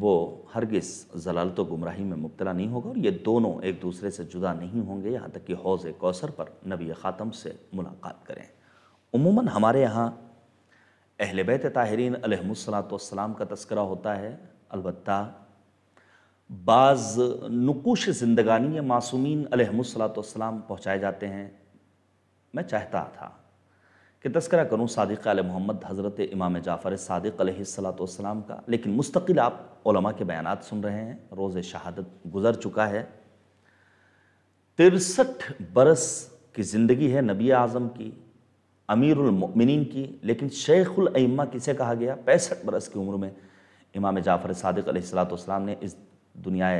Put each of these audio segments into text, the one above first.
وہ ہرگز ضلالت و گمراہی میں مبتلا نہیں ہوگا، اور یہ دونوں ایک دوسرے سے جدا نہیں ہوں گے یہاں تک کہ حوض کوثر پر نبی خاتم سے ملاقات کریں۔ عموماً ہمارے یہاں اہل بیت طاہرین علیہم السلام کا تذکرہ ہوتا ہے، البتہ بعض نقوش زندگانی معصومین علیہم السلام پہنچائے جاتے ہیں۔ میں چاہتا تھا کہ تذکرہ کروں صادق آل محمد حضرت امام جعفر صادق علیہ السلام کا، لیکن مستقل آپ علماء کے بیانات سن رہے ہیں۔ روز شہادت گزر چکا ہے، 63 برس کی زندگی ہے نبی اعظم کی، امیر المؤمنین کی، لیکن شیخ الائمہ کسے کہا گیا؟ 65 برس کی عمر میں امام جعفر صادق علیہ السلام نے اس دنیا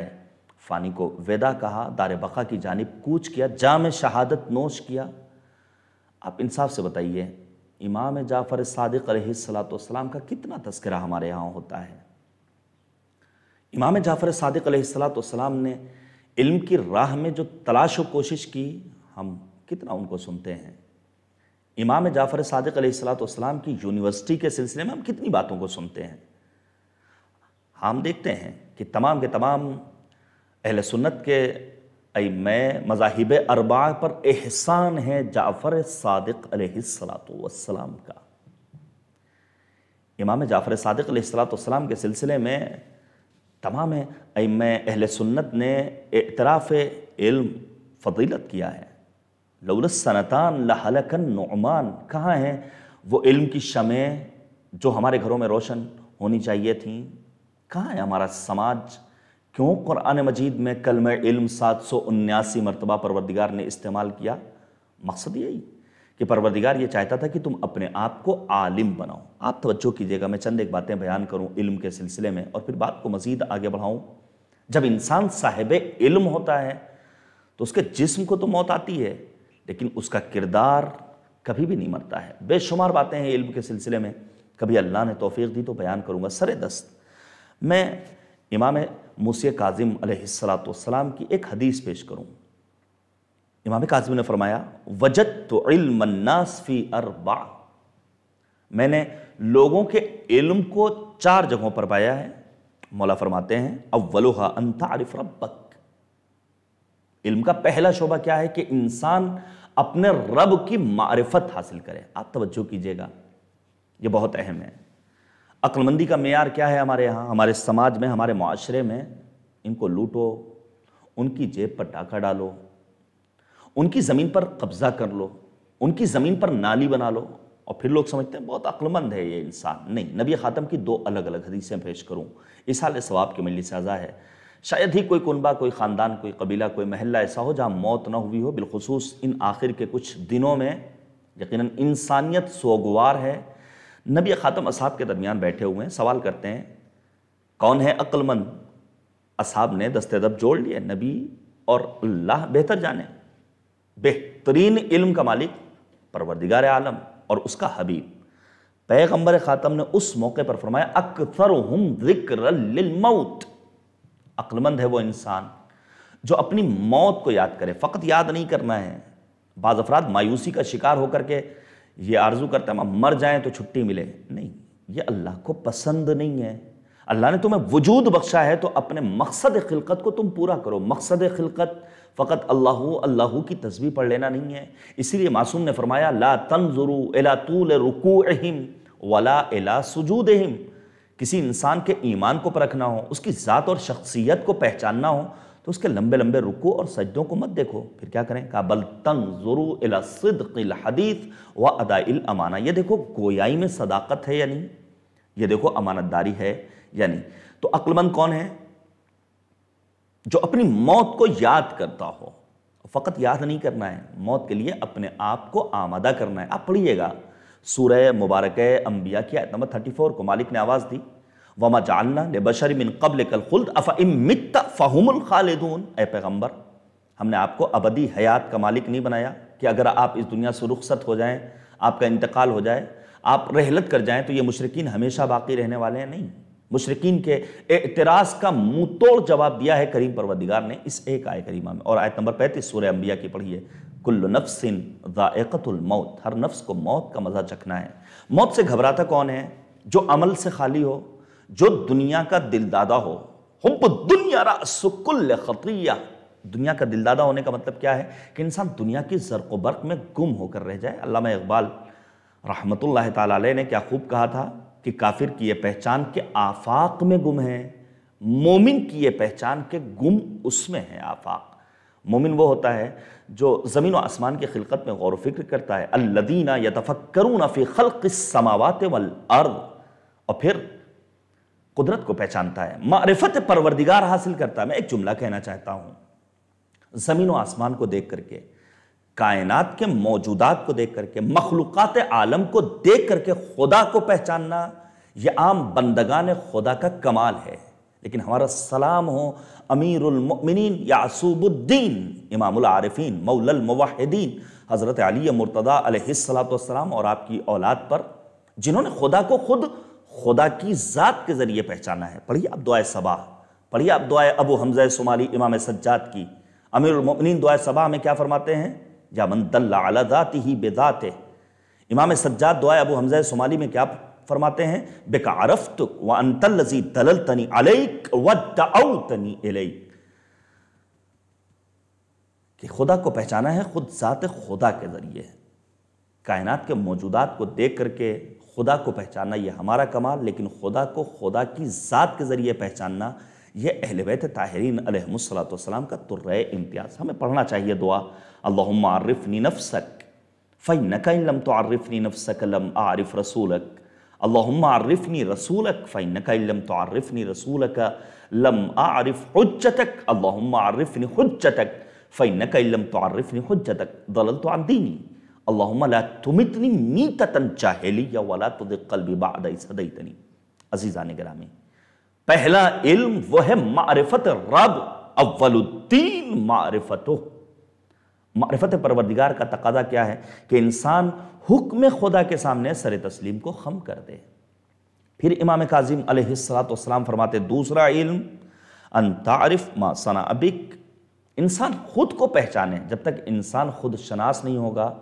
فانی کو وداع کہا، دار بقا کی جانب کوچ کیا، جام شہادت نوش کیا۔ آپ انصاف سے بتائیے، امام جعفر صادق علیہ السلام کا کتنا تذکرہ ہمارے یہاں ہوتا ہے؟ امام جعفر صادق علیہ السلام نے علم کی راہ میں جو تلاش و کوشش کی، ہم کتنا ان کو سنتے ہیں؟ امام جعفر صادق علیہ السلام کی یونیورسٹی کے سلسلے میں ہم کتنی باتوں کو سنتے ہیں؟ ہم دیکھتے ہیں کہ تمام کے تمام اہل سنت کے ائمہ مذاہب اربعہ پر احسان ہے جعفر صادق علیہ السلام کا۔ امام جعفر صادق علیہ السلام کے سلسلے میں تمام ائمہ اہل سنت نے اعتراف علم فضیلت کیا ہے۔ لولا السنتان لہلک النعمان، کہاں ہیں وہ علم کی شمعیں جو ہمارے گھروں میں روشن ہونی چاہیے تھیں؟ کہاں ہے ہمارا سماج؟ کیوں قرآن مجید میں کلمہ علم 779 مرتبہ پروردگار نے استعمال کیا؟ مقصد یہی کہ پروردگار یہ چاہتا تھا کہ تم اپنے آپ کو عالم بناؤ۔ آپ توجہ کیجئے گا، میں چند ایک باتیں بیان کروں علم کے سلسلے میں اور پھر بات کو مزید آگے بڑھاؤں۔ جب انسان صاحب علم ہوتا ہے تو اس کے جسم کو تو موت آتی ہے، لیکن اس کا کردار کبھی بھی نہیں مرتا ہے۔ بے شمار باتیں ہیں علم کے سلسلے میں، کبھی اللہ نے توفیق دی تو بیان کروں گا۔ سر دست میں امام موسی کاظم علیہ السلام کی ایک حدیث پیش کروں۔ امام کاظم نے فرمایا، وجدت علم الناس فی 4، میں نے لوگوں کے علم کو 4 جگہوں پر پایا ہے۔ مولا فرماتے ہیں، اولھا ان تعرف ربک، علم کا پہلا شعبہ کیا ہے کہ انسان اپنے رب کی معرفت حاصل کرے۔ آپ توجہ کیجئے گا، یہ بہت اہم ہے۔ عقل مندی کا معیار کیا ہے ہمارے یہاں، ہمارے سماج میں، ہمارے معاشرے میں؟ ان کو لوٹو، ان کی جیب پر ڈاکہ ڈالو، ان کی زمین پر قبضہ کر لو، ان کی زمین پر نالی بنا لو، اور پھر لوگ سمجھتے ہیں بہت عقل مند ہے یہ انسان۔ نہیں، نبی خاتم کی 2 الگ الگ حدیثیں پیش کروں، اصحال ثواب کے مجلس اعضا ہے۔ شاید ہی کوئی کنبہ، کوئی خاندان، کوئی قبیلہ، کوئی محلہ ایسا ہو جہاں موت نہ ہوئی ہو، بالخصوص ان آخر کے کچھ دنوں میں یقیناً انسانیت سوگوار ہے۔ نبی خاتم اصحاب کے درمیان بیٹھے ہوئے ہیں، سوال کرتے ہیں کون ہے عقل مند؟ اصحاب نے دست ادب جوڑ لیے، نبی اور اللہ بہتر جانے، بہترین علم کا مالک پروردگار عالم اور اس کا حبیب پیغمبر خاتم نے اس موقع پر فرمایا، اکثرہم ذکر للموت، عقل مند ہے وہ انسان جو اپنی موت کو یاد کرے۔ فقط یاد نہیں کرنا ہے، بعض افراد مایوسی کا شکار ہو کر کے یہ آرزو کرتا ہے مر جائیں تو چھٹی ملے، نہیں، یہ اللہ کو پسند نہیں ہے۔ اللہ نے تمہیں وجود بخشا ہے تو اپنے مقصد خلقت کو تم پورا کرو۔ مقصد خلقت فقط اللہ کی تسبیح پڑھ لینا نہیں ہے۔ اسی لیے معصوم نے فرمایا، لا تنظروا الی طول رکوعہم ولا الی سجودہم، کسی انسان کے ایمان کو پرکھنا ہو، اس کی ذات اور شخصیت کو پہچاننا ہو تو اس کے لمبے لمبے رکوع اور سجدوں کو مت دیکھو۔ پھر کیا کریں؟ کہا بل تنظروا الی صدق الحدیث و اداء الامانہ، یہ دیکھو گویائی میں صداقت ہے یا نہیں، یہ دیکھو امانت داری ہے یا نہیں۔ تو عقل مند کون ہے؟ جو اپنی موت کو یاد کرتا ہو۔ فقط یاد نہیں کرنا ہے، موت کے لیے اپنے آپ کو آمادہ کرنا ہے۔ آپ پڑھیے گا سورہ مبارکہ انبیاء کی آیت نمبر 34 کو مالک نے آواز دی، وَمَا جَعَلْنَا لِبَشَرٍ مِّن قَبْلِكَ الْخُلْدَ أَفَإِن مِّتَّ فَهُمُ الْخَالِدُونَ، اے پیغمبر ہم نے آپ کو ابدی حیات کا مالک نہیں بنایا کہ اگر آپ اس دنیا سے رخصت ہو جائیں، آپ کا انتقال ہو جائے، آپ رحلت کر جائیں تو یہ مشرکین ہمیشہ باقی رہنے والے ہیں؟ نہیں، مشرکین کے اعتراض کا منہ توڑ جواب دیا ہے کریم پروردگار نے اس ایک آیت کریمہ میں۔ اور آیت نمبر 35 سورہ انبیاء کی پڑھیے، کل نفس ذائقۃ الموت، ہر نفس کو موت کا مزہ چکھنا ہے۔ موت سے گھبراتا کون ہے؟ جو عمل سے خالی ہو، جو دنیا کا دل دادا ہو، حب الدنیا رأس کل خطیہ، دنیا کا دل دادا ہونے کا مطلب کیا ہے کہ انسان دنیا کی زرق و برق میں گم ہو کر رہ جائے۔ علامہ اقبال رحمت اللہ تعالیٰ علیہ نے کیا خوب کہا تھا کہ کافر کی یہ پہچان کہ آفاق میں گم ہے، مومن کی یہ پہچان کہ گم اس میں ہے آفاق۔ مومن وہ ہوتا ہے جو زمین و آسمان کی خلقت میں غور و فکر کرتا ہے، الذین یتفکرون فی خلق السماوات والارض، اور پھر قدرت کو پہچانتا ہے، معرفت پروردگار حاصل کرتا ہے۔ میں ایک جملہ کہنا چاہتا ہوں، زمین و آسمان کو دیکھ کر کے، کائنات کے موجودات کو دیکھ کر کے، مخلوقات عالم کو دیکھ کر کے خدا کو پہچاننا یہ عام بندگان خدا کا کمال ہے۔ لیکن ہمارا سلام ہو امیر المؤمنین یعصوب الدین، امام العارفین، مولا الموحدین، حضرت علی مرتضیٰ علیہ السلام اور آپ کی اولاد پر، جنہوں نے خدا کو خود خدا کی ذات کے ذریعے پہچانا ہے۔ پڑھیے آپ دعائے صباح، پڑھیے آپ دعائے ابو حمزہ صومالی امام سجاد کی۔ امیر المؤمنین دعائے صباح میں کیا فرماتے ہیں؟ یا من دل علی ذاتہ بذاتہ۔ امام سجاد دعائے ابو حمزہ صومالی میں کیا فرماتے ہیں؟ بک عرفتک وانت الذی دللتنی علیک ودعوتنی الیک، کہ خدا کو پہچانا ہے خود ذات خدا کے ذریعے۔ کائنات کے موجودات کو دیکھ کر کے خدا کو پہچاننا یہ ہمارا کمال، لیکن خدا کو خدا کی ذات کے ذریعے پہچاننا یہ اہل بیت طاہرین علیہم السلام کا ترہ امتیاز۔ ہمیں پڑھنا چاہیے دعا، اللہم عرفنی نفسک فإنک ان لم تعرفنی نفسک لم اعرف رسولک، اللہم عرفنی رسولک فإنک ان لم تعرفنی رسولک لم اعرف حجتک، اللہم عرفنی حجتک فإنک ان لم تعرفنی حجتک ضللت عن دینی، اللہم لا تمتنی میتتا جاہلیہ ولا تضغ قلبی بعد اذ ہدیتنی۔ عزیزان گرامی، پہلا علم وہ ہے معرفت رب، اول الدین معرفتہ۔ معرفت پروردگار کا تقاضا کیا ہے کہ انسان حکم خدا کے سامنے سر تسلیم کو خم کر دے۔ پھر امام کاظم علیہ السلام فرماتے دوسرا علم ان تعرف ما صنع بک، انسان خود کو پہچانے۔ جب تک انسان خود شناس نہیں ہوگا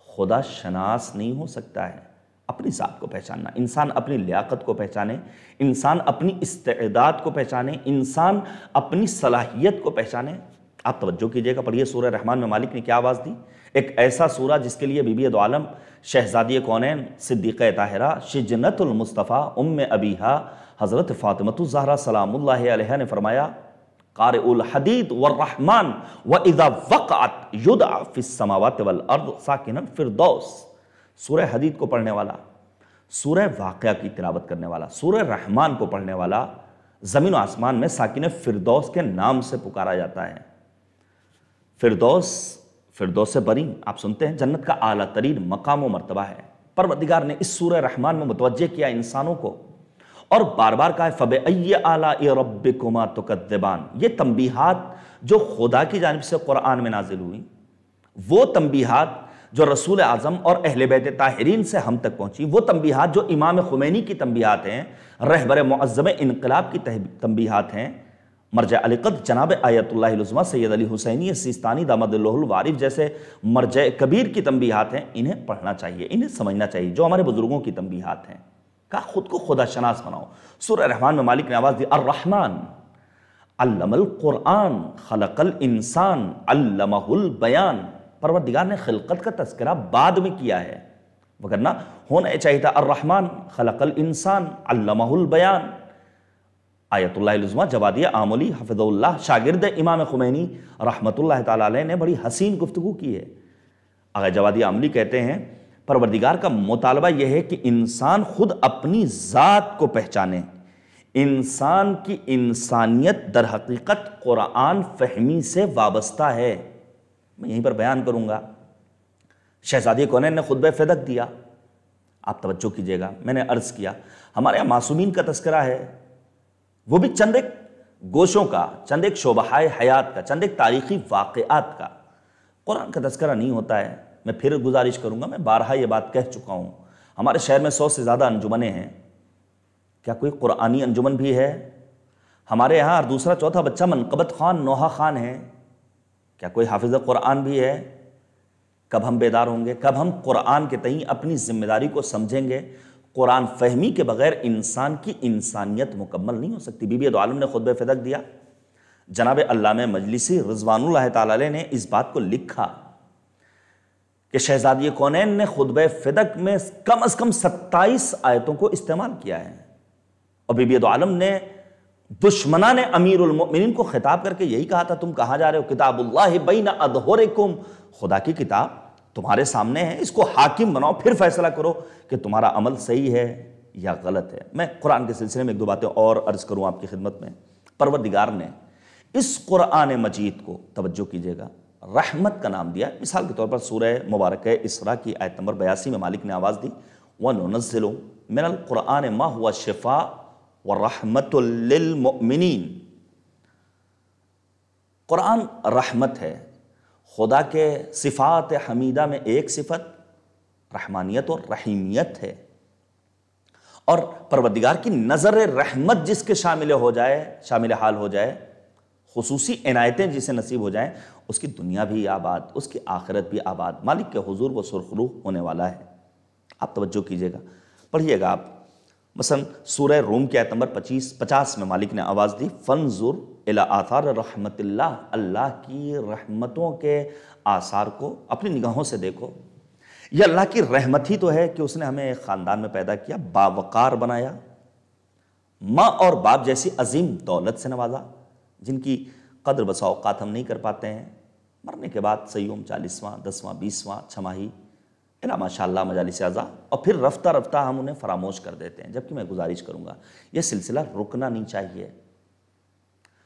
خدا شناس نہیں ہو سکتا ہے۔ اپنی ذات کو پہچاننا، انسان اپنی لیاقت کو پہچانے، انسان اپنی استعداد کو پہچانے، انسان اپنی صلاحیت کو پہچانے۔ آپ توجہ کیجئے گا، پڑھیے سورہ رحمان میں مالک نے کیا آواز دی، ایک ایسا سورہ جس کے لیے بی بی دو عالم، شہزادی کونین، صدیقہ طاہرہ، شجنت المصطفیٰ، ام ابیہا، حضرت فاطمۃ الزہرا سلام اللہ علیہا نے فرمایا قارئ الحدید والرحمن وَإِذَا وَقَعَتْ يُدْعَ فِي السَّمَاوَاتِ وَالْأَرْضِ سَاكِنًا فِرْدَوْس، سورہ حدید کو پڑھنے والا، سورہ واقعہ کی تلاوت کرنے والا، سورہ رحمان کو پڑھنے والا زمین و آسمان میں ساکن فردوس کے نام سے پکارا جاتا ہے۔ فردوس، فردوس بری آپ سنتے ہیں، جنت کا اعلیٰ ترین مقام و مرتبہ ہے۔ پروردگار نے اس سورہ رحمان میں متوجہ کیا انسانوں کو، اور بار بار کہا ہے فَبِأَيِّ آلَاءِ رَبِّكُمَا تُكَذِّبَانِ۔ یہ تنبیہات جو خدا کی جانب سے قرآن میں نازل ہوئی، وہ تنبیہات جو رسول اعظم اور اہل بیت طاہرین سے ہم تک پہنچی، وہ تنبیہات جو امام خمینی کی تنبیہات ہیں، رہبر معظم انقلاب کی تنبیہات ہیں، مرجع القدر جناب آیت اللہ العظمیٰ سید علی حسینی سیستانی دامد اللہ الوارف جیسے مرجع کبیر کی تنبیہات ہیں، انہیں پڑھنا چاہیے، انہیں سمجھنا چاہیے، جو ہمارے بزرگوں کی تنبیہات ہیں۔ کہا خود کو خدا شناس بناؤ۔ سورہ رحمان میں مالک نے آواز دی الرحمن علم القرآن خلق الانسان علمہ البیان۔ پروردگار نے خلقت کا تذکرہ بعد میں کیا ہے، وگرنہ ہونا چاہیے تھا الرحمن خلق الانسان علمہ البیان۔ آیت اللہ العظمیٰ جوادیہ آملی حفظ اللہ شاگرد امام خمینی رحمت اللہ تعالیٰ علیہ نے بڑی حسین گفتگو کی ہے۔ آقا جوادیہ آملی کہتے ہیں پروردگار کا مطالبہ یہ ہے کہ انسان خود اپنی ذات کو پہچانے، انسان کی انسانیت در حقیقت قرآن فہمی سے وابستہ ہے۔ میں یہیں پر بیان کروں گا، شہزادی کونین نے خطبہ فدق دیا، آپ توجہ کیجئے گا، میں نے عرض کیا ہمارے یہاں معصومین کا تذکرہ ہے، وہ بھی چند ایک گوشوں کا، چند ایک شعبۂ حیات کا، چند ایک تاریخی واقعات کا، قرآن کا تذکرہ نہیں ہوتا ہے۔ میں پھر گزارش کروں گا، میں بارہا یہ بات کہہ چکا ہوں، ہمارے شہر میں 100 سے زیادہ انجمنیں ہیں، کیا کوئی قرآنی انجمن بھی ہے؟ ہمارے یہاں ہر دوسرا چوتھا بچہ منقبت خان نوحہ خان ہے، کیا کوئی حافظ قرآن بھی ہے؟ کب ہم بیدار ہوں گے؟ کب ہم قرآن کے تئیں اپنی ذمہ داری کو سمجھیں گے؟ قرآن فہمی کے بغیر انسان کی انسانیت مکمل نہیں ہو سکتی۔ بی بی دو عالم نے خطبہ فدق دیا، جناب علامہ مجلسی رضوان اللہ تعالی علیہ نے اس بات کو لکھا کہ شہزادی کونین نے خطبہ فدق میں کم از کم 27 آیتوں کو استعمال کیا ہے، اور بی بی دو عالم نے دشمنان امیر المؤمنین کو خطاب کر کے یہی کہا تھا، تم کہاں جا رہے ہو؟ کتاب اللہ بین اظہرکم، خدا کی کتاب تمہارے سامنے ہے، اس کو حاکم بناؤ، پھر فیصلہ کرو کہ تمہارا عمل صحیح ہے یا غلط ہے۔ میں قرآن کے سلسلے میں ایک دو باتیں اور عرض کروں آپ کی خدمت میں۔ پروردگار نے اس قرآن مجید کو، توجہ کیجئے گا، رحمت کا نام دیا۔ مثال کے طور پر سورہ مبارکہ اسراء کی آیت نمبر 82 میں مالک نے آواز دی، وَنُنَزِّلُ مِنَ الْقُرْآنِ مَا هُوَ شِفَاءٌ وَرَحْمَةٌ لِّلْمُؤْمِنِينَ۔ قرآن رحمت ہے، خدا کے صفات حمیدہ میں ایک صفت رحمانیت اور رحیمیت ہے، اور پروردگار کی نظر رحمت جس کے شامل حال ہو جائے، خصوصی عنایتیں جسے نصیب ہو جائیں، اس کی دنیا بھی آباد، اس کی آخرت بھی آباد، مالک کے حضور وہ سرخرو ہونے والا ہے۔ آپ توجہ کیجئے گا، پڑھیے گا آپ، مثلا سورہ روم کی آیت نمبر 50 میں مالک نے آواز دی، فَانظُرْ إِلَىٰ آثَارِ رَحْمَتِ اللَّهِ، اللہ کی رحمتوں کے آثار کو اپنی نگاہوں سے دیکھو۔ یہ اللہ کی رحمت ہی تو ہے کہ اس نے ہمیں ایک خاندان میں پیدا کیا، باوقار بنایا، ماں اور باپ جیسی عظیم دولت سے نوازا جن کی قدر بسا اوقات ہم نہیں کر پاتے ہیں، مرنے کے بعد سیوم 40واں 10واں 20واں چھماہی الا ماشاءاللہ مجالس اعضاء، اور پھر رفتہ رفتہ ہم انہیں فراموش کر دیتے ہیں، جبکہ میں گزارش کروں گا یہ سلسلہ رکنا نہیں چاہیے،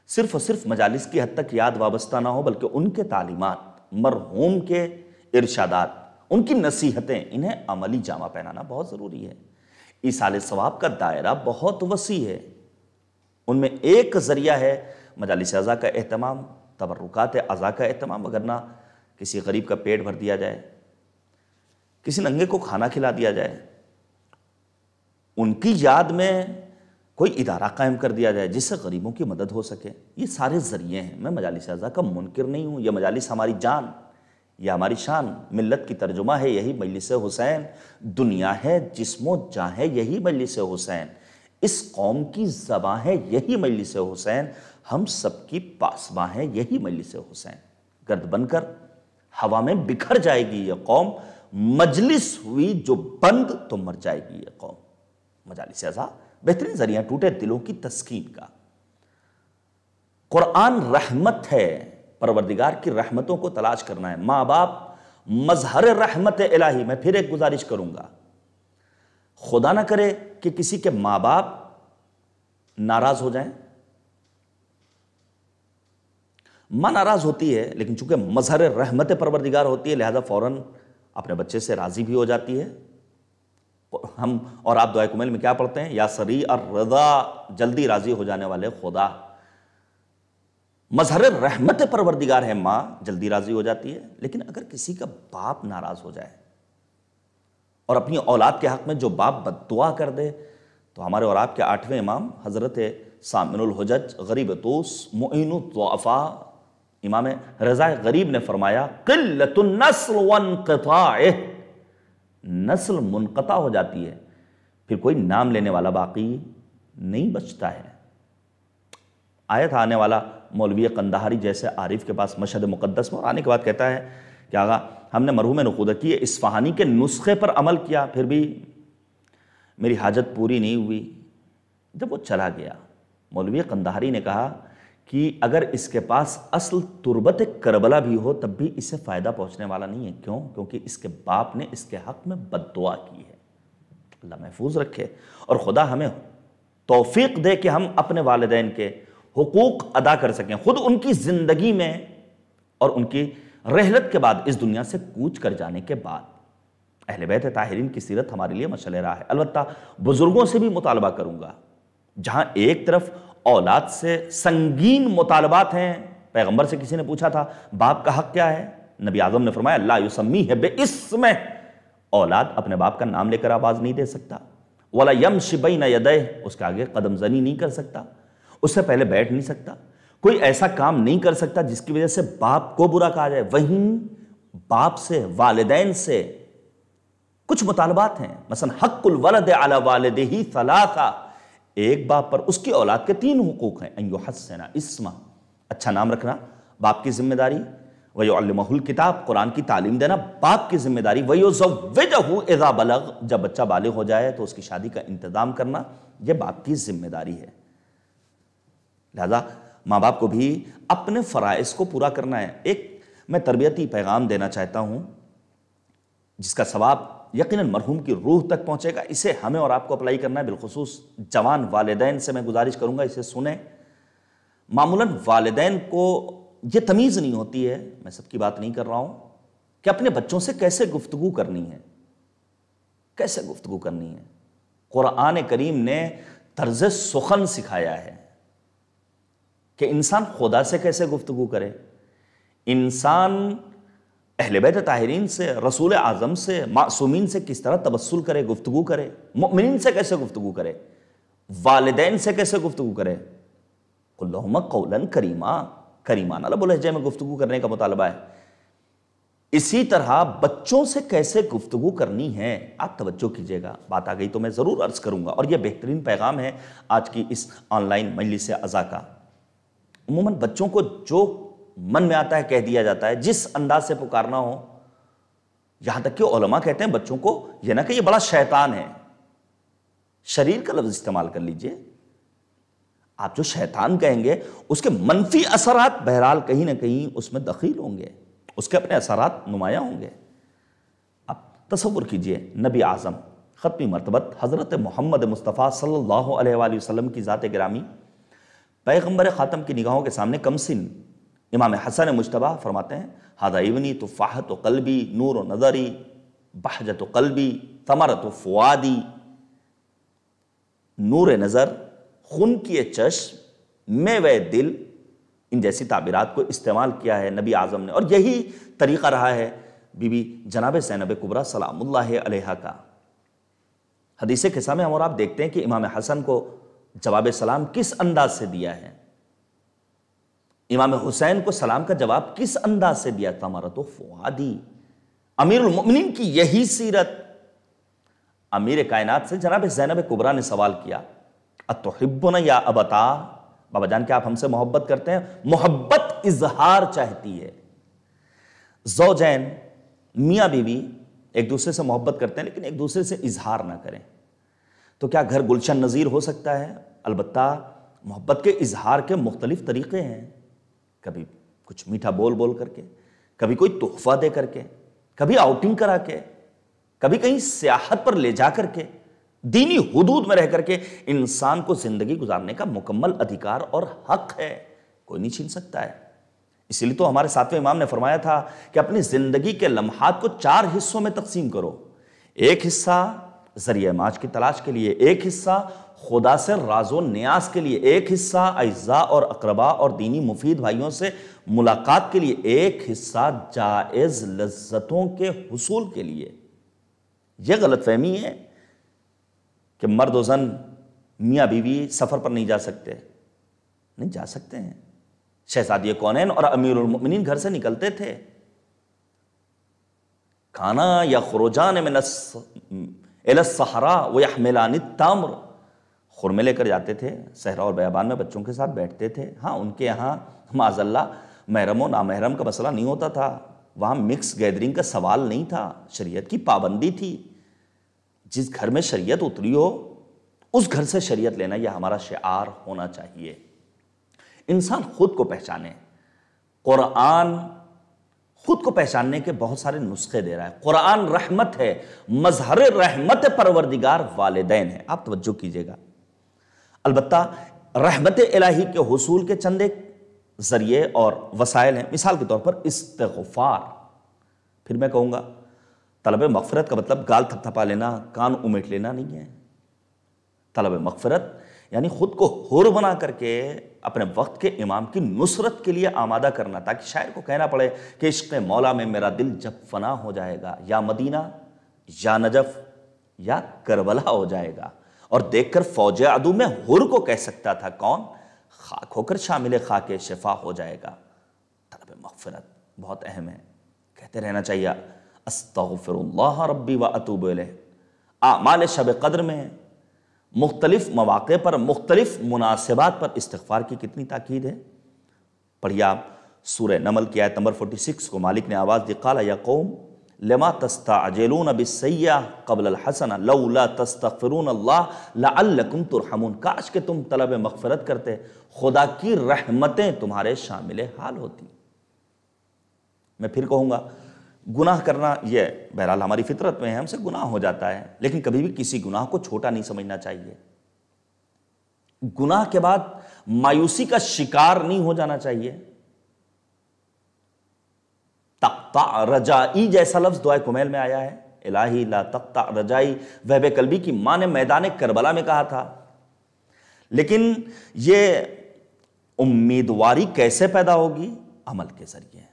صرف اور صرف مجالس کی حد تک یاد وابستہ نہ ہو، بلکہ ان کے تعلیمات، مرحوم کے ارشادات، ان کی نصیحتیں، انہیں عملی جامہ پہنانا بہت ضروری ہے۔ ایصال ثواب کا دائرہ بہت وسیع ہے، ان میں ایک ذریعہ ہے مجالس اعضاء کا اہتمام، تبرکات اعضاء کا اہتمام، وگرنہ کسی غریب کا پیٹ بھر دیا جائے، کسی ننگے کو کھانا کھلا دیا جائے، ان کی یاد میں کوئی ادارہ قائم کر دیا جائے جس سے غریبوں کی مدد ہو سکے، یہ سارے ذریعے ہیں۔ میں مجالس اعضاء کا منکر نہیں ہوں، یہ مجالس ہماری جان، یہ ہماری شان، ملت کی ترجمہ ہے یہی مجلس حسین، دنیا ہے جسم و جاں ہے یہی مجلس حسین، اس قوم کی زباں ہے یہی مجلس حسین، ہم سب کی پاسباں ہے یہی مجلس حسین۔ گرد بن کر ہوا میں بکھر جائے گی یہ قوم، مجلس ہوئی جو بند تو مر جائے گی یہ قوم۔ مجالس اعضاء بہترین ذریعہ ٹوٹے دلوں کی تسکین کا۔ قرآن رحمت ہے، پروردگار کی رحمتوں کو تلاش کرنا ہے۔ ماں باپ مظہر رحمت الہی، میں پھر ایک گزارش کروں گا، خدا نہ کرے کہ کسی کے ماں باپ ناراض ہو جائیں، ماں ناراض ہوتی ہے لیکن چونکہ مظہر رحمت پروردگار ہوتی ہے لہذا فوراً اپنے بچے سے راضی بھی ہو جاتی ہے۔ ہم اور آپ دعائے کمیل میں کیا پڑھتے ہیں؟ یا سریع الرضا، جلدی راضی ہو جانے والے خدا۔ مظہر رحمت پروردگار ہے ماں، جلدی راضی ہو جاتی ہے، لیکن اگر کسی کا باپ ناراض ہو جائے اور اپنی اولاد کے حق میں جو باپ بد دعا کر دے، تو ہمارے اور آپ کے 8ویں امام حضرت سامن الحجج غریب توس معین الضعفاء امام رضا غریب نے فرمایا، قلت النسل وانقطاعہ، نسل منقطع ہو جاتی ہے پھر کوئی نام لینے والا باقی نہیں بچتا ہے۔ آیت آنے والا مولوی قندہاری جیسے عارف کے پاس مشہد مقدس میں، اور آنے کے بعد کہتا ہے کہ آغا ہم نے مرحوم نقودکی اصفہانی کے نسخے پر عمل کیا، پھر بھی میری حاجت پوری نہیں ہوئی۔ جب وہ چلا گیا مولوی قندہاری نے کہا کہ اگر اس کے پاس اصل تربت کربلا بھی ہو تب بھی اسے فائدہ پہنچنے والا نہیں ہے۔ کیوں؟ کیونکہ اس کے باپ نے اس کے حق میں بد دعا کی ہے۔ اللہ محفوظ رکھے، اور خدا ہمیں توفیق دے کہ ہم اپنے والدین کے حقوق ادا کر سکیں، خود ان کی زندگی میں اور ان کی رحلت کے بعد، اس دنیا سے کوچ کر جانے کے بعد۔ اہل بیت طاہرین کی سیرت ہمارے لیے مشعل راہ ہے۔ البتہ بزرگوں سے بھی مطالبہ کروں گا، جہاں ایک طرف اولاد سے سنگین مطالبات ہیں، پیغمبر سے کسی نے پوچھا تھا باپ کا حق کیا ہے، نبی اعظم نے فرمایا لا یسمیہ باسمہ، اولاد اپنے باپ کا نام لے کر آواز نہیں دے سکتا، ولا یمشی بین یدیہ، اس کے آگے قدم زنی نہیں کر سکتا، اس سے پہلے بیٹھ نہیں سکتا، کوئی ایسا کام نہیں کر سکتا جس کی وجہ سے باپ کو برا کہا جائے۔ وہیں باپ سے، والدین سے کچھ مطالبات ہیں، مثلا حق الولد علی والدہ ثلاثہ، ایک باپ پر اس کی اولاد کے 3 حقوق ہیں، ان یحسن اسمہ، اچھا نام رکھنا باپ کی ذمہ داری، ویعلمہ الکتاب، قرآن کی تعلیم دینا باپ کی ذمہ داری، ویزوجہ اذا بلغ، جب بچہ بالغ ہو جائے تو اس کی شادی کا انتظام کرنا، یہ باپ کی ذمہ داری ہے۔ لہذا ماں باپ کو بھی اپنے فرائض کو پورا کرنا ہے۔ ایک میں تربیتی پیغام دینا چاہتا ہوں جس کا ثواب یقیناً مرحوم کی روح تک پہنچے گا، اسے ہمیں اور آپ کو اپلائی کرنا ہے، بالخصوص جوان والدین سے میں گزارش کروں گا اسے سنیں۔ معمولاً والدین کو یہ تمیز نہیں ہوتی ہے، میں سب کی بات نہیں کر رہا ہوں، کہ اپنے بچوں سے کیسے گفتگو کرنی ہے، کیسے گفتگو کرنی ہے۔ قرآن کریم نے طرز سخن سکھایا ہے کہ انسان خدا سے کیسے گفتگو کرے، انسان اہل بیت طاہرین سے، رسول اعظم سے، معصومین سے کس طرح تبسل کرے، گفتگو کرے، مؤمنین سے کیسے گفتگو کرے، والدین سے کیسے گفتگو کرے۔ قل لہما قولا کریما، کریمانہ لب و لہجے میں گفتگو کرنے کا مطالبہ ہے۔ اسی طرح بچوں سے کیسے گفتگو کرنی ہے، آپ توجہ کیجئے گا، بات آ گئی تو میں ضرور عرض کروں گا، اور یہ بہترین پیغام ہے آج کی اس آن لائن مجلس عزا کا۔ عموماً بچوں کو جو من میں آتا ہے کہہ دیا جاتا ہے، جس انداز سے پکارنا ہو، یہاں تک کہ علماء کہتے ہیں بچوں کو یہ نہ کہ یہ بڑا شیطان ہے، شریر کا لفظ استعمال کر لیجئے، آپ جو شیطان کہیں گے اس کے منفی اثرات بہرحال کہیں نہ کہیں اس میں دخیل ہوں گے، اس کے اپنے اثرات نمایاں ہوں گے۔ اب تصور کیجئے نبی اعظم ختمی مرتبت حضرت محمد مصطفیٰ صلی اللہ علیہ وآلہ وسلم کی ذات گرامی، پیغمبر خاتم کی نگاہوں کے سامنے کم سن امام حسن مجتبیٰ فرماتے ہیں ھذا ابنی تفاحۃ قلبی نور نظری بہجۃ قلبی ثمرۃ فؤادی، نور نظر، خون کیے چشم، میوہ دل، ان جیسی تعبیرات کو استعمال کیا ہے نبی اعظم نے، اور یہی طریقہ رہا ہے بی بی جناب زینب کبریٰ سلام اللہ علیہا کا۔ حدیث قصہ میں ہم اور آپ دیکھتے ہیں کہ امام حسن کو جواب سلام کس انداز سے دیا ہے، امام حسین کو سلام کا جواب کس انداز سے دیا، ثمرۃ فؤادی، امیر المؤمنین کی یہی سیرت۔ امیر کائنات سے جناب زینب کبریٰ نے سوال کیا اتحبنا یا ابتا، بابا جان کیا آپ ہم سے محبت کرتے ہیں؟ محبت اظہار چاہتی ہے۔ زوجین میاں بیوی ایک دوسرے سے محبت کرتے ہیں لیکن ایک دوسرے سے اظہار نہ کریں تو کیا گھر گلشن نظیر ہو سکتا ہے؟ البتہ محبت کے اظہار کے مختلف طریقے ہیں، کبھی کچھ میٹھا بول بول کر کے، کبھی کوئی تحفہ دے کر کے، کبھی آؤٹنگ کرا کے، کبھی کہیں سیاحت پر لے جا کر کے، دینی حدود میں رہ کر کے انسان کو زندگی گزارنے کا مکمل ادھیکار اور حق ہے، کوئی نہیں چھین سکتا ہے۔ اسی لیے تو ہمارے ساتویں امام نے فرمایا تھا کہ اپنی زندگی کے لمحات کو 4 حصوں میں تقسیم کرو، ایک حصہ ذریعہ معاش کی تلاش کے لیے، ایک حصہ خدا سے راز و نیاز کے لیے، ایک حصہ اعزاء اور اقربا اور دینی مفید بھائیوں سے ملاقات کے لیے، ایک حصہ جائز لذتوں کے حصول کے لیے۔ یہ غلط فہمی ہے کہ مرد و زن میاں بیوی سفر پر نہیں جا سکتے، نہیں جا سکتے ہیں۔ شہزادی کونین اور امیر المؤمنین گھر سے نکلتے تھے، کھانا یا خروجان من الی الصحراء ویحملان التمر، خرمے لے کر جاتے تھے، صحرا اور بیابان میں بچوں کے ساتھ بیٹھتے تھے۔ ہاں ان کے یہاں معاذ اللہ محرم و نامحرم کا مسئلہ نہیں ہوتا تھا، وہاں مکس گیدرنگ کا سوال نہیں تھا، شریعت کی پابندی تھی۔ جس گھر میں شریعت اتری ہو اس گھر سے شریعت لینا یہ ہمارا شعار ہونا چاہیے۔ انسان خود کو پہچانے، قرآن خود کو پہچاننے کے بہت سارے نسخے دے رہا ہے۔ قرآن رحمت ہے، مظہر رحمت پروردگار والدین ہے، آپ توجہ کیجئے گا۔ البتہ رحمت الہی کے حصول کے چند ایک ذریعے اور وسائل ہیں، مثال کے طور پر استغفار۔ پھر میں کہوں گا طلب مغفرت کا مطلب گال تھپ تھپا لینا، کان امیٹ لینا نہیں ہے۔ طلب مغفرت یعنی خود کو حر بنا کر کے اپنے وقت کے امام کی نصرت کے لیے آمادہ کرنا، تاکہ شاعر کو کہنا پڑے کہ عشق مولا میں میرا دل جب فنا ہو جائے گا، یا مدینہ یا نجف یا کربلا ہو جائے گا، اور دیکھ کر فوج عدو میں حر کو کہہ سکتا تھا کون؟ خاک ہو کر شامل خاک شفا ہو جائے گا۔ طلب مغفرت بہت اہم ہے، کہتے رہنا چاہیے استغفر اللہ ربی و اتوب الیہ۔ اعمال شب قدر میں مختلف مواقع پر مختلف مناسبات پر استغفار کی کتنی تاکید ہے۔ پڑھیے آپ سورہ نمل کی آیت نمبر 46 کو مالک نے آواز دی، قال یا قوم لما تستعجلون بالسیئۃ قبل الحسنہ لولا تستغفرون اللہ لعلکم ترحمون۔ کاش کہ تم طلب مغفرت کرتے، خدا کی رحمتیں تمہارے شامل حال ہوتی۔ میں پھر کہوں گا، گناہ کرنا یہ بہرحال ہماری فطرت میں ہے، ہم سے گناہ ہو جاتا ہے، لیکن کبھی بھی کسی گناہ کو چھوٹا نہیں سمجھنا چاہیے۔ گناہ کے بعد مایوسی کا شکار نہیں ہو جانا چاہیے۔ تقطع رجائی جیسا لفظ دعائے کمیل میں آیا ہے، الہی لا تقطع رجائی، وہب قلبی کی ماں نے میدان کربلا میں کہا تھا۔ لیکن یہ امیدواری کیسے پیدا ہوگی؟ عمل کے ذریعے۔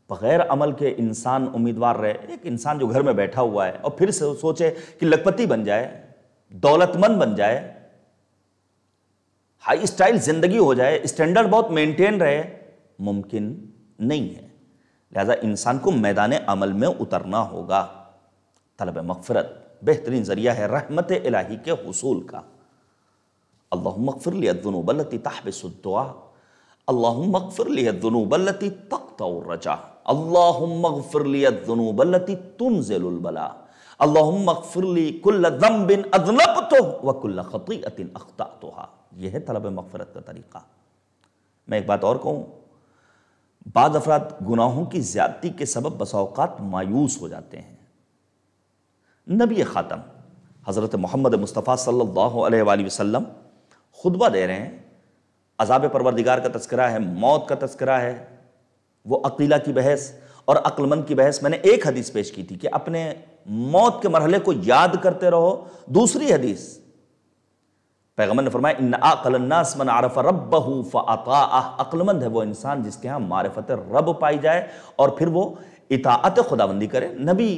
بغیر عمل کے انسان امیدوار رہے، ایک انسان جو گھر میں بیٹھا ہوا ہے اور پھر سے سوچے کہ لکھپتی بن جائے، دولت مند بن جائے، ہائی اسٹائل زندگی ہو جائے، اسٹینڈرڈ بہت مینٹین رہے، ممکن نہیں ہے۔ لہذا انسان کو میدان عمل میں اترنا ہوگا۔ طلب مغفرت بہترین ذریعہ ہے رحمت الہی کے حصول کا۔ اللہم اغفر لی الذنوب التی تحبس الدعاء، اللہم اغفر لی الذنوب التی تقطع الرجاء، اللہم اغفر لی الذنوب التی تنزل البلاء، اللہم اغفر لی کل ذنب اذنبتہ وکل خطیئۃ اخطأتہا۔ یہ ہے طلب مغفرت کا طریقہ۔ میں ایک بات اور کہوں، بعض افراد گناہوں کی زیادتی کے سبب بسا اوقات مایوس ہو جاتے ہیں۔ نبی خاتم حضرت محمد مصطفیٰ صلی اللہ علیہ وآلہ وسلم خطبہ دے رہے ہیں، عذاب پروردگار کا تذکرہ ہے، موت کا تذکرہ ہے، وہ عقیلہ کی بحث اور عقل مند کی بحث۔ میں نے ایک حدیث پیش کی تھی کہ اپنے موت کے مرحلے کو یاد کرتے رہو۔ دوسری حدیث پیغمبر نے فرمایا ان اعقل الناس من عرف ربہ فاطاعہ، عقل مند ہے وہ انسان جس کے ہاں معرفت رب پائی جائے اور پھر وہ اطاعت خداوندی کرے۔ نبی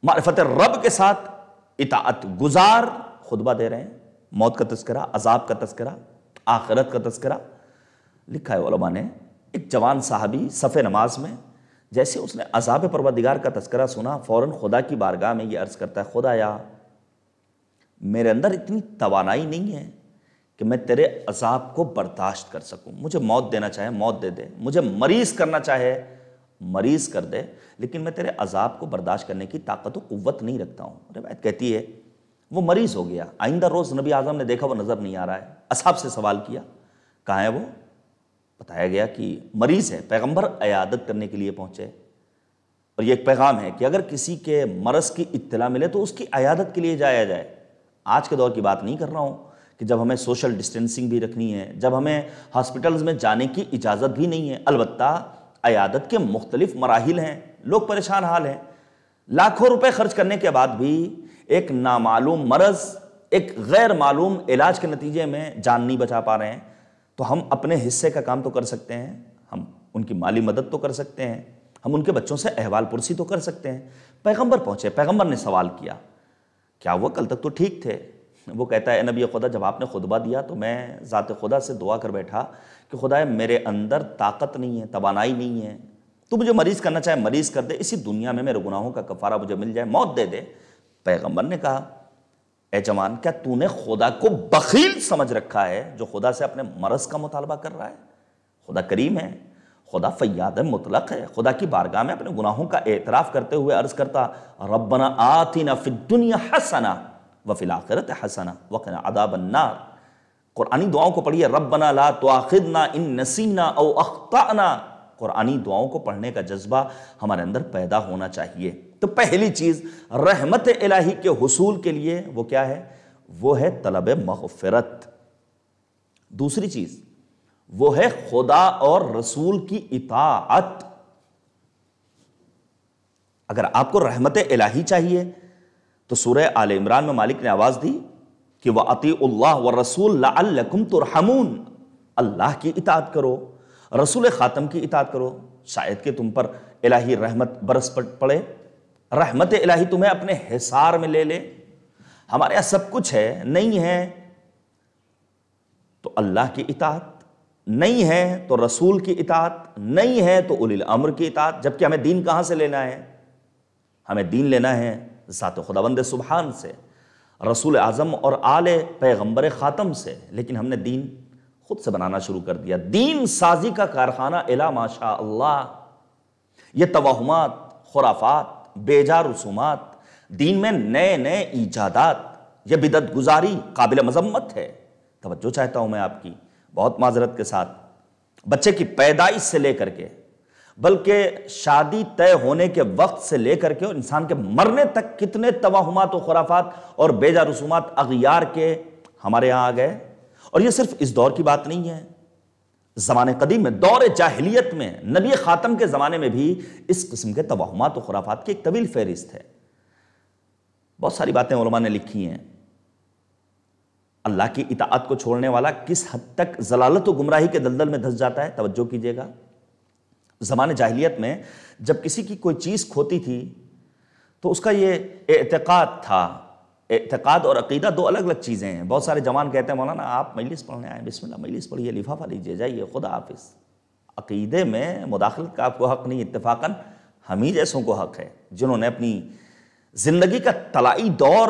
معرفت رب کے ساتھ اطاعت گزار خطبہ دے رہے ہیں، موت کا تذکرہ، عذاب کا تذکرہ، آخرت کا تذکرہ۔ لکھا ہے علماء نے، ایک جوان صحابی صف نماز میں جیسے اس نے عذاب پروردگار کا تذکرہ سنا، فوراً خدا کی بارگاہ میں یہ عرض کرتا ہے، خدایا میرے اندر اتنی توانائی نہیں ہے کہ میں تیرے عذاب کو برداشت کر سکوں۔ مجھے موت دینا چاہے موت دے دے، مجھے مریض کرنا چاہے مریض کر دے، لیکن میں تیرے عذاب کو برداشت کرنے کی طاقت و قوت نہیں رکھتا ہوں۔ روایت کہتی ہے وہ مریض ہو گیا، آئندہ روز نبی اعظم نے دیکھا وہ نظر نہیں آ رہا ہے، اصحاب سے سوال کیا کہاں ہے وہ؟ بتایا گیا کہ مریض ہے۔ پیغمبر عیادت کرنے کے لیے پہنچے، اور یہ ایک پیغام ہے کہ اگر کسی کے مرض کی اطلاع ملے تو اس کی عیادت کے لیے جایا جائے۔ آج کے دور کی بات نہیں کر رہا ہوں کہ جب ہمیں سوشل ڈسٹینسنگ بھی رکھنی ہے، جب ہمیں ہاسپٹلز میں جانے کی اجازت بھی نہیں ہے۔ البتہ عیادت کے مختلف مراحل ہیں، لوگ پریشان حال ہیں، لاکھوں روپے خرچ کرنے کے بعد بھی ایک نامعلوم مرض، ایک غیر معلوم علاج کے نتیجے میں جان نہیں بچا پا رہے ہیں۔ تو ہم اپنے حصے کا کام تو کر سکتے ہیں، ہم ان کی مالی مدد تو کر سکتے ہیں، ہم ان کے بچوں سے احوال پرسی تو کر سکتے ہیں۔ پیغمبر پہنچے، پیغمبر نے سوال کیا، کیا وہ کل تک تو ٹھیک تھے؟ وہ کہتا ہے اے نبی خدا، جب آپ نے خطبہ دیا تو میں ذات خدا سے دعا کر بیٹھا کہ خدایا میرے اندر طاقت نہیں ہے، توانائی نہیں ہے، تو مجھے مریض کرنا چاہے مریض کر دے، اسی دنیا میں میرے گناہوں کا کفارہ مجھے مل جائے، موت دے دے۔ پیغمبر نے کہا اے جوان، کیا تو نے خدا کو بخیل سمجھ رکھا ہے جو خدا سے اپنے مرض کا مطالبہ کر رہا ہے؟ خدا کریم ہے، خدا فیاض مطلق ہے۔ خدا کی بارگاہ میں اپنے گناہوں کا اعتراف کرتے ہوئے عرض کرتا ربنا آتنا فی الدنیا حسنہ وفی الآخرۃ حسنہ وقنا عذاب النار۔ قرآنی دعاؤں کو پڑھیے، ربنا لا تؤاخذنا ان نسینا او اخطأنا۔ قرآنی دعاؤں کو پڑھنے کا جذبہ ہمارے اندر پیدا ہونا چاہیے۔ تو پہلی چیز رحمت الہی کے حصول کے لیے وہ کیا ہے؟ وہ ہے طلب مغفرت۔ دوسری چیز وہ ہے خدا اور رسول کی اطاعت۔ اگر آپ کو رحمت الہی چاہیے تو سورہ آل عمران میں مالک نے آواز دی کہ وَأَطِیعُوا اللَّهَ وَالرَّسُولَ لَعَلَّكُمْ تُرْحَمُونَ، اللہ کی اطاعت کرو، رسول خاتم کی اطاعت کرو، شاید کہ تم پر الہی رحمت برس پڑے، رحمت الہی تمہیں اپنے حصار میں لے لے۔ ہمارے یہاں سب کچھ ہے، نہیں ہے تو اللہ کی اطاعت، نہیں ہے تو رسول کی اطاعت، نہیں ہے تو اولی الامر کی اطاعت، جبکہ ہمیں دین کہاں سے لینا ہے؟ ہمیں دین لینا ہے ذات خداوند سبحان سے، رسول اعظم اور آل پیغمبر خاتم سے، لیکن ہم نے دین خود سے بنانا شروع کر دیا۔ دین سازی کا کارخانہ الا ماشاء اللہ، یہ توہمات، خرافات، بیجا رسومات، دین میں نئے نئے ایجادات، یہ بدعت گزاری قابل مذمت ہے۔ توجہ چاہتا ہوں میں آپ کی بہت معذرت کے ساتھ، بچے کی پیدائش سے لے کر کے، بلکہ شادی طے ہونے کے وقت سے لے کر کے اور انسان کے مرنے تک کتنے توہمات و خرافات اور بیجا رسومات اغیار کے ہمارے ہاں آ گئے۔ اور یہ صرف اس دور کی بات نہیں ہے، زمانے قدیم میں، دور جاہلیت میں، نبی خاتم کے زمانے میں بھی اس قسم کے توہمات و خرافات کی ایک طویل فہرست ہے۔ بہت ساری باتیں علماء نے لکھی ہیں۔ اللہ کی اطاعت کو چھوڑنے والا کس حد تک ضلالت و گمراہی کے دلدل میں دھس جاتا ہے، توجہ کیجیے گا۔ زمانے جاہلیت میں جب کسی کی کوئی چیز کھوتی تھی تو اس کا یہ اعتقاد تھا۔ اعتقاد اور عقیدہ دو الگ الگ چیزیں ہیں۔ بہت سارے جوان کہتے ہیں مولانا آپ مجلس پڑھنے آئے، بسم اللہ مجلس پڑھیے، لفافہ لیجیے، جائیے، خدا حافظ۔ عقیدے میں مداخلت کا آپ کو حق نہیں، اتفاقاً ہم ہی جیسوں کو حق ہے، جنہوں نے اپنی زندگی کا طلائی دور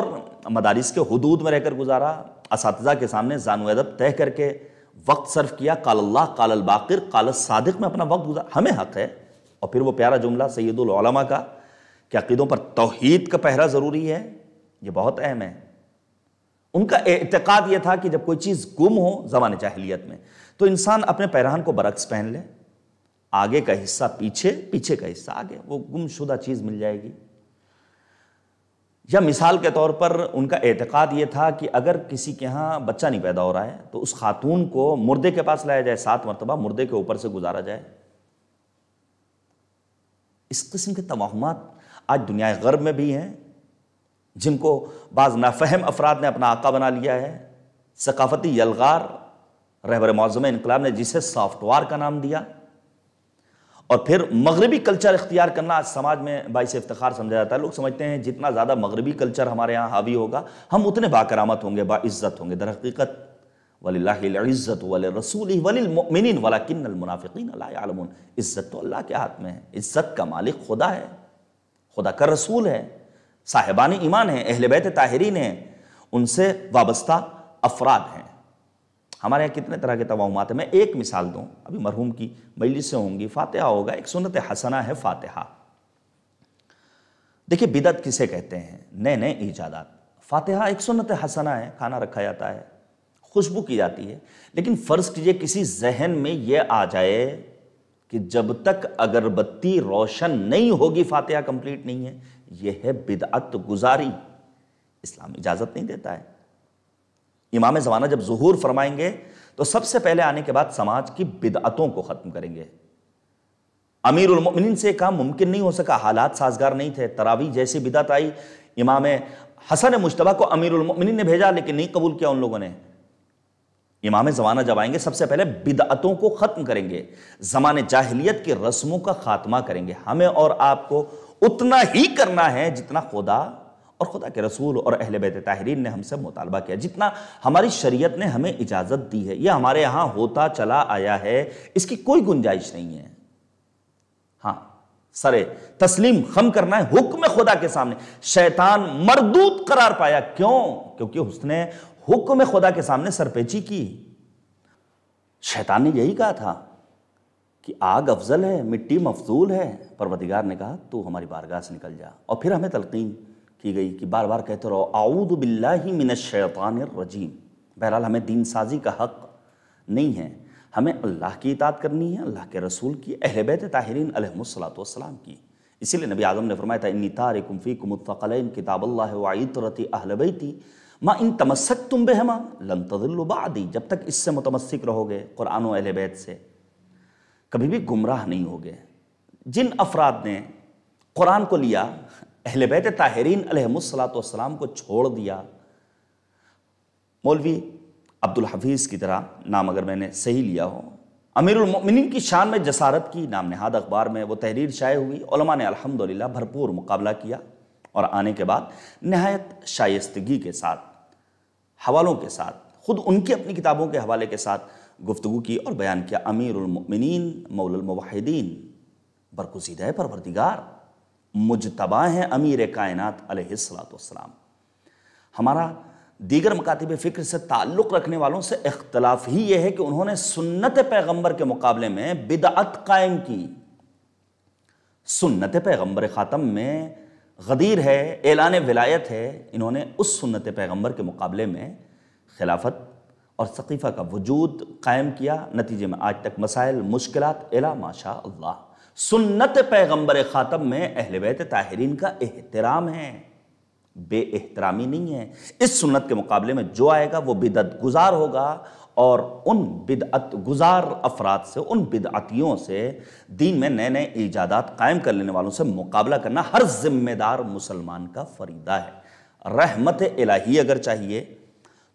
مدارس کے حدود میں رہ کر گزارا، اساتذہ کے سامنے زانو ادب طے کر کے وقت صرف کیا، قال اللہ قال الباقر قال الصادق میں اپنا وقت گزارا، ہمیں حق ہے۔ اور پھر وہ پیارا جملہ سید العلماء کا کہ عقیدوں پر توحید کا پہرا ضروری ہے، یہ بہت اہم ہے۔ ان کا اعتقاد یہ تھا کہ جب کوئی چیز گم ہو زمانے جاہلیت میں تو انسان اپنے پیراہن کو برعکس پہن لے، آگے کا حصہ پیچھے، پیچھے کا حصہ آگے، وہ گم شدہ چیز مل جائے گی۔ یا مثال کے طور پر ان کا اعتقاد یہ تھا کہ اگر کسی کے ہاں بچہ نہیں پیدا ہو رہا ہے تو اس خاتون کو مردے کے پاس لایا جائے، 7 مرتبہ مردے کے اوپر سے گزارا جائے۔ اس قسم کے توہمات آج دنیا غرب میں بھی ہیں، جن کو بعض نافہم افراد نے اپنا آقا بنا لیا ہے۔ ثقافتی یلغار رہبر معظم انقلاب نے جسے سافٹ وار کا نام دیا، اور پھر مغربی کلچر اختیار کرنا آج سماج میں باعث افتخار سمجھا جاتا ہے۔ لوگ سمجھتے ہیں جتنا زیادہ مغربی کلچر ہمارے یہاں حاوی ہوگا ہم اتنے باکرامت ہوں گے، باعزت ہوں گے۔ در حقیقت وَلِلَّهِ الْعِزَّةُ وَلِرَسُولِهِ وَلِلْمُؤْمِنِينَ وَلَكِنَّ الْمُنَافِقِينَ لَا يَعْلَمُونَ۔ عزت تو اللہ کے ہاتھ میں ہے، عزت کا مالک خدا ہے، خدا کا رسول ہے، صاحبان ایمان ہیں، اہل بیت طاہرین ہیں، ان سے وابستہ افراد ہیں۔ ہمارے یہاں کتنے طرح کے توہمات ہیں۔ میں ایک مثال دوں، ابھی مرحوم کی مجلسیں ہوں گی، فاتحہ ہوگا، ایک سنت حسنہ ہے فاتحہ۔ دیکھیں بدعت کسے کہتے ہیں؟ نئے نئے ایجادات۔ فاتحہ ایک سنت حسنہ ہے، کھانا رکھا جاتا ہے، خوشبو کی جاتی ہے، لیکن فرض کیجئے کسی ذہن میں یہ آ جائے کہ جب تک اگربتی روشن نہیں ہوگی فاتحہ کمپلیٹ نہیں ہے، یہ ہے بدعت گزاری، اسلام اجازت نہیں دیتا ہے۔ امام زمانہ جب ظہور فرمائیں گے تو سب سے پہلے آنے کے بعد سماج کی بدعتوں کو ختم کریں گے۔ امیر المؤمنین سے کام ممکن نہیں ہو سکا، حالات سازگار نہیں تھے، تراویح جیسی بدعت آئی، امام حسن مجتبیٰ کو امیر المؤمنین نے بھیجا لیکن نہیں قبول کیا ان لوگوں نے۔ امام زمانہ جب آئیں گے سب سے پہلے بدعتوں کو ختم کریں گے، زمانے جاہلیت کی رسموں کا خاتمہ کریں گے۔ ہمیں اور آپ کو اتنا ہی کرنا ہے جتنا خدا اور خدا کے رسول اور اہل بیت طاہرین نے ہم سے مطالبہ کیا، جتنا ہماری شریعت نے ہمیں اجازت دی ہے۔ یہ ہمارے ہاں ہوتا چلا آیا ہے، اس کی کوئی گنجائش نہیں ہے۔ ہاں، سرے تسلیم خم کرنا ہے حکم خدا کے سامنے۔ شیطان مردود قرار پایا، کیوں؟ کیونکہ اس نے حکم خدا کے سامنے سرپیچی کی۔ شیطان نے یہی کہا تھا کہ آگ افضل ہے، مٹی مفضول ہے۔ پروردگار نے کہا تو ہماری بارگاہ سے نکل جا، اور پھر ہمیں تلقین کی گئی کہ بار بار کہتے رہو اعوذ باللہ من الشیطان الرجیم۔ بہرحال ہمیں دین سازی کا حق نہیں ہے، ہمیں اللہ کی اطاعت کرنی ہے، اللہ کے رسول کی، اہل بیت طاہرین علیہم الصلوۃ والسلام کی۔ اسی لیے نبی اعظم نے فرمایا تھا انی تارک فیکم الثقلین کتاب اللہ وعطرۃ اہل بیتی ما ان تمسکتم بہما لن تضلوا بعدی۔ جب تک اس سے متمسک رہو گے، قرآن و اہل بیت سے، کبھی بھی گمراہ نہیں ہوگے۔ جن افراد نے قرآن کو لیا، اہل بیت طاہرین علیہم الصلوۃ والسلام کو چھوڑ دیا، مولوی عبدالحفیظ کی طرح نام اگر میں نے صحیح لیا ہو، امیر المؤمنین کی شان میں جسارت کی، نام نہاد اخبار میں وہ تحریر شائع ہوئی، علماء نے الحمدللہ بھرپور مقابلہ کیا، اور آنے کے بعد نہایت شائستگی کے ساتھ، حوالوں کے ساتھ، خود ان کی اپنی کتابوں کے حوالے کے ساتھ گفتگو کی اور بیان کیا۔ امیر المؤمنین مولا الموحدین، برگزیدہ پروردگار، مجتبی ہیں امیر کائنات علیہ السلام۔ ہمارا دیگر مکاتب فکر سے تعلق رکھنے والوں سے اختلاف ہی یہ ہے کہ انہوں نے سنت پیغمبر کے مقابلے میں بدعت قائم کی۔ سنت پیغمبر خاتم میں غدیر ہے، اعلان ولایت ہے، انہوں نے اس سنت پیغمبر کے مقابلے میں خلافت اور سقیفہ کا وجود قائم کیا، نتیجے میں آج تک مسائل مشکلات الا ماشاء اللہ۔ سنت پیغمبر خاتم میں اہل بیت طاہرین کا احترام ہے، بے احترامی نہیں ہے۔ اس سنت کے مقابلے میں جو آئے گا وہ بدعت گزار ہوگا، اور ان بدعت گزار افراد سے، ان بدعتیوں سے، دین میں نئے نئے ایجادات قائم کر لینے والوں سے مقابلہ کرنا ہر ذمہ دار مسلمان کا فریضہ ہے۔ رحمت الہی اگر چاہیے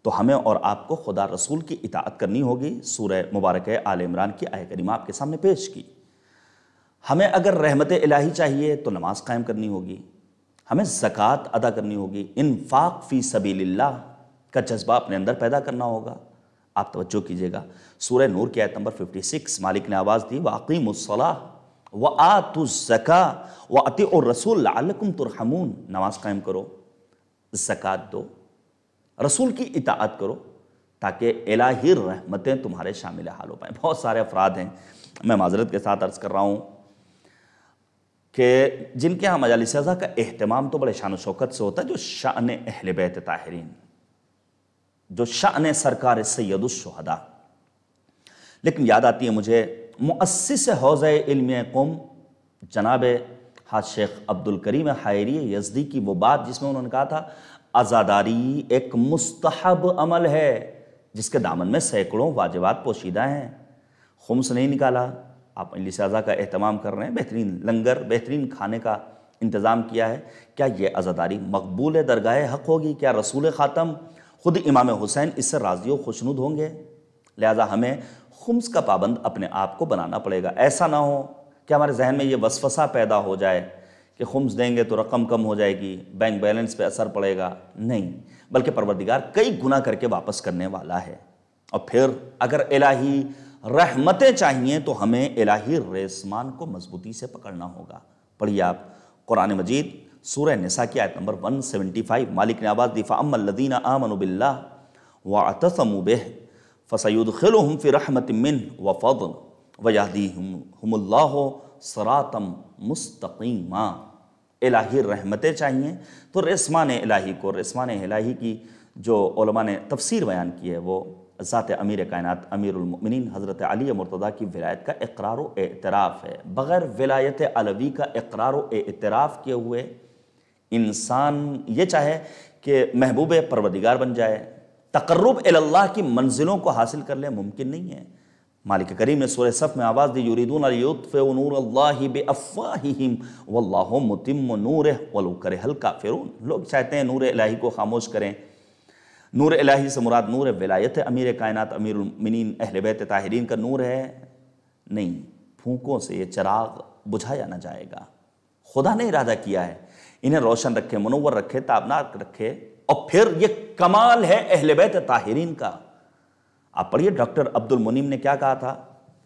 تو ہمیں اور آپ کو خدا رسول کی اطاعت کرنی ہوگی۔ سورہ مبارکہ آل عمران کی آیت کریمہ آپ کے سامنے پیش کی۔ ہمیں اگر رحمت الہی چاہیے تو نماز قائم کرنی ہوگی، ہمیں زکوٰۃ ادا کرنی ہوگی، انفاق فی سبیل اللہ کا جذبہ اپنے اندر پیدا کرنا ہوگا۔ آپ توجہ کیجئے گا، سورہ نور کی آیت نمبر 56 مالک نے آواز دی وَأَقِیمُوا الصَّلَاةَ وَآتُوا الزَّکَاةَ وَأَطِیعُوا الرَّسُولَ لَعَلَّکُمْ تُرْحَمُونَ۔ نماز قائم کرو، زکوٰۃ دو، رسول کی اطاعت کرو تاکہ الہی رحمتیں تمہارے شامل حال ہو پائیں۔ بہت سارے افراد ہیں، میں معذرت کے ساتھ عرض کر رہا ہوں، کہ جن کے ہاں مجالس ازا کا اہتمام تو بڑے شان و شوکت سے ہوتا ہے، جو شأن اہل بیت طاہرین، جو شأن سرکار سید الشہداء، لیکن یاد آتی ہے مجھے مؤسس حوزہ علم قم جناب حاج شیخ عبدالکریم حائری یزدی کی وہ بات، جس میں انہوں نے کہا تھا عزاداری ایک مستحب عمل ہے جس کے دامن میں سینکڑوں واجبات پوشیدہ ہیں۔ خمس نہیں نکالا، آپ مجلس ازا کا اہتمام کر رہے ہیں، بہترین لنگر، بہترین کھانے کا انتظام کیا ہے، کیا یہ عزاداری مقبول درگاہ حق ہوگی؟ کیا رسول خاتم خود امام حسین اس سے راضی و خوشنود ہوں گے؟ لہٰذا ہمیں خمس کا پابند اپنے آپ کو بنانا پڑے گا۔ ایسا نہ ہو کہ ہمارے ذہن میں یہ وسوسہ پیدا ہو جائے کہ خمس دیں گے تو رقم کم ہو جائے گی، بینک بیلنس پہ اثر پڑے گا۔ نہیں، بلکہ پروردگار کئی گناہ کر کے واپس کرنے والا ہے۔ اور پھر اگر الہی رحمتیں چاہیے تو ہمیں الہی ریسمان کو مضبوطی سے پکڑنا ہوگا۔ پڑھیے آپ قرآن مجید سورہ نساء کی آیت نمبر 175، مالک نے آواز دی فَأَمَّا الَّذِينَ آمَنُوا بِاللَّهِ وَاعْتَصَمُوا بِهِ فَسَيُدْخِلُهُمْ فِي رَحْمَةٍ مِّنْهُ وَفَضْلٍ وَيَهْدِيهِمْ اللَّهُ صِرَاطًا مُسْتَقِیمًا۔ الہی رحمتیں چاہیے تو رسمان الہی کو، رسمان الہی کی جو علماء نے تفسیر بیان کی ہے، وہ ذات امیر کائنات امیر المؤمنین حضرت علی مرتضیٰ کی ولایت کا اقرار و اعتراف ہے۔ بغیر ولایت علوی کا اقرار و اعتراف کیے ہوئے انسان یہ چاہے کہ محبوب پروردگار بن جائے، تقرب اللہ کی منزلوں کو حاصل کر لے، ممکن نہیں ہے۔ مالک کریم نے سورہ صف میں آواز دی یریدون لیطفئوا نور اللہ بافواہہم واللہ متم نورہ ولو کرہ الکافرون۔ لوگ چاہتے ہیں نور الہی کو خاموش کریں۔ نور الہی سے مراد نور ولایت امیر کائنات امیر المؤمنین اہل بیت طاہرین کا نور ہے؟ نہیں، پھونکوں سے یہ چراغ بجھایا نہ جائے گا۔ خدا نے ارادہ کیا ہے انہیں روشن رکھے، منور رکھے، تابناک رکھے، اور پھر یہ کمال ہے اہل بیت طاہرین کا۔ آپ پڑھیے ڈاکٹر عبد المنیم نے کیا کہا تھا،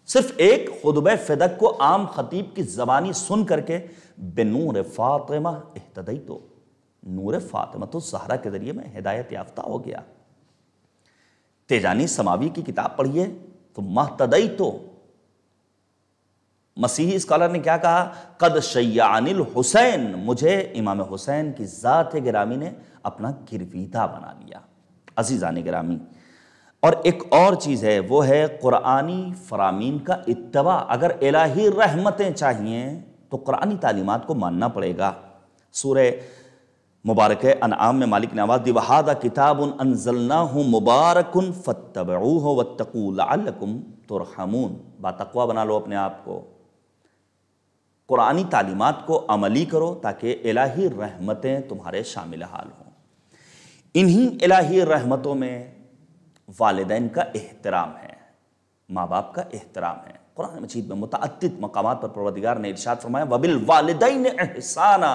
صرف ایک خطبہ فدق کو عام خطیب کی زبانی سن کر کے بنور فاطمہ اہتدیتو، نور فاطمہ الزہرا کے ذریعے میں ہدایت یافتہ ہو گیا۔ تیجانی سماوی کی کتاب پڑھیے تو مہتدیتو، مسیحی اسکالر نے کیا کہا، قد شیعانی الحسین، مجھے امام حسین کی ذات گرامی نے اپنا گرویدہ بنا لیا۔ عزیزان گرامی، اور ایک اور چیز ہے، وہ ہے قرآنی فرامین کا اتباع۔ اگر الہی رحمتیں چاہیے تو قرآنی تعلیمات کو ماننا پڑے گا۔ سورہ مبارکہ انعام میں مالک نے آواز دی وَهَذَا كِتَابٌ أَنزَلْنَاهُ مُبَارَكٌ فَاتَّبِعُوهُ وَاتَّقُوا لَعَلَّكُمْ تُرْحَمُونَ۔ باتقوا بنا لو اپنے آپ کو، قرآنی تعلیمات کو عملی کرو تاکہ الہی رحمتیں تمہارے شامل حال ہوں۔ انہی الہی رحمتوں میں والدین کا احترام ہے، ماں باپ کا احترام ہے۔ قرآن مجید میں متعدد مقامات پر پروردگار نے ارشاد فرمایا وَبِالْوَالِدَيْنِ احسانا،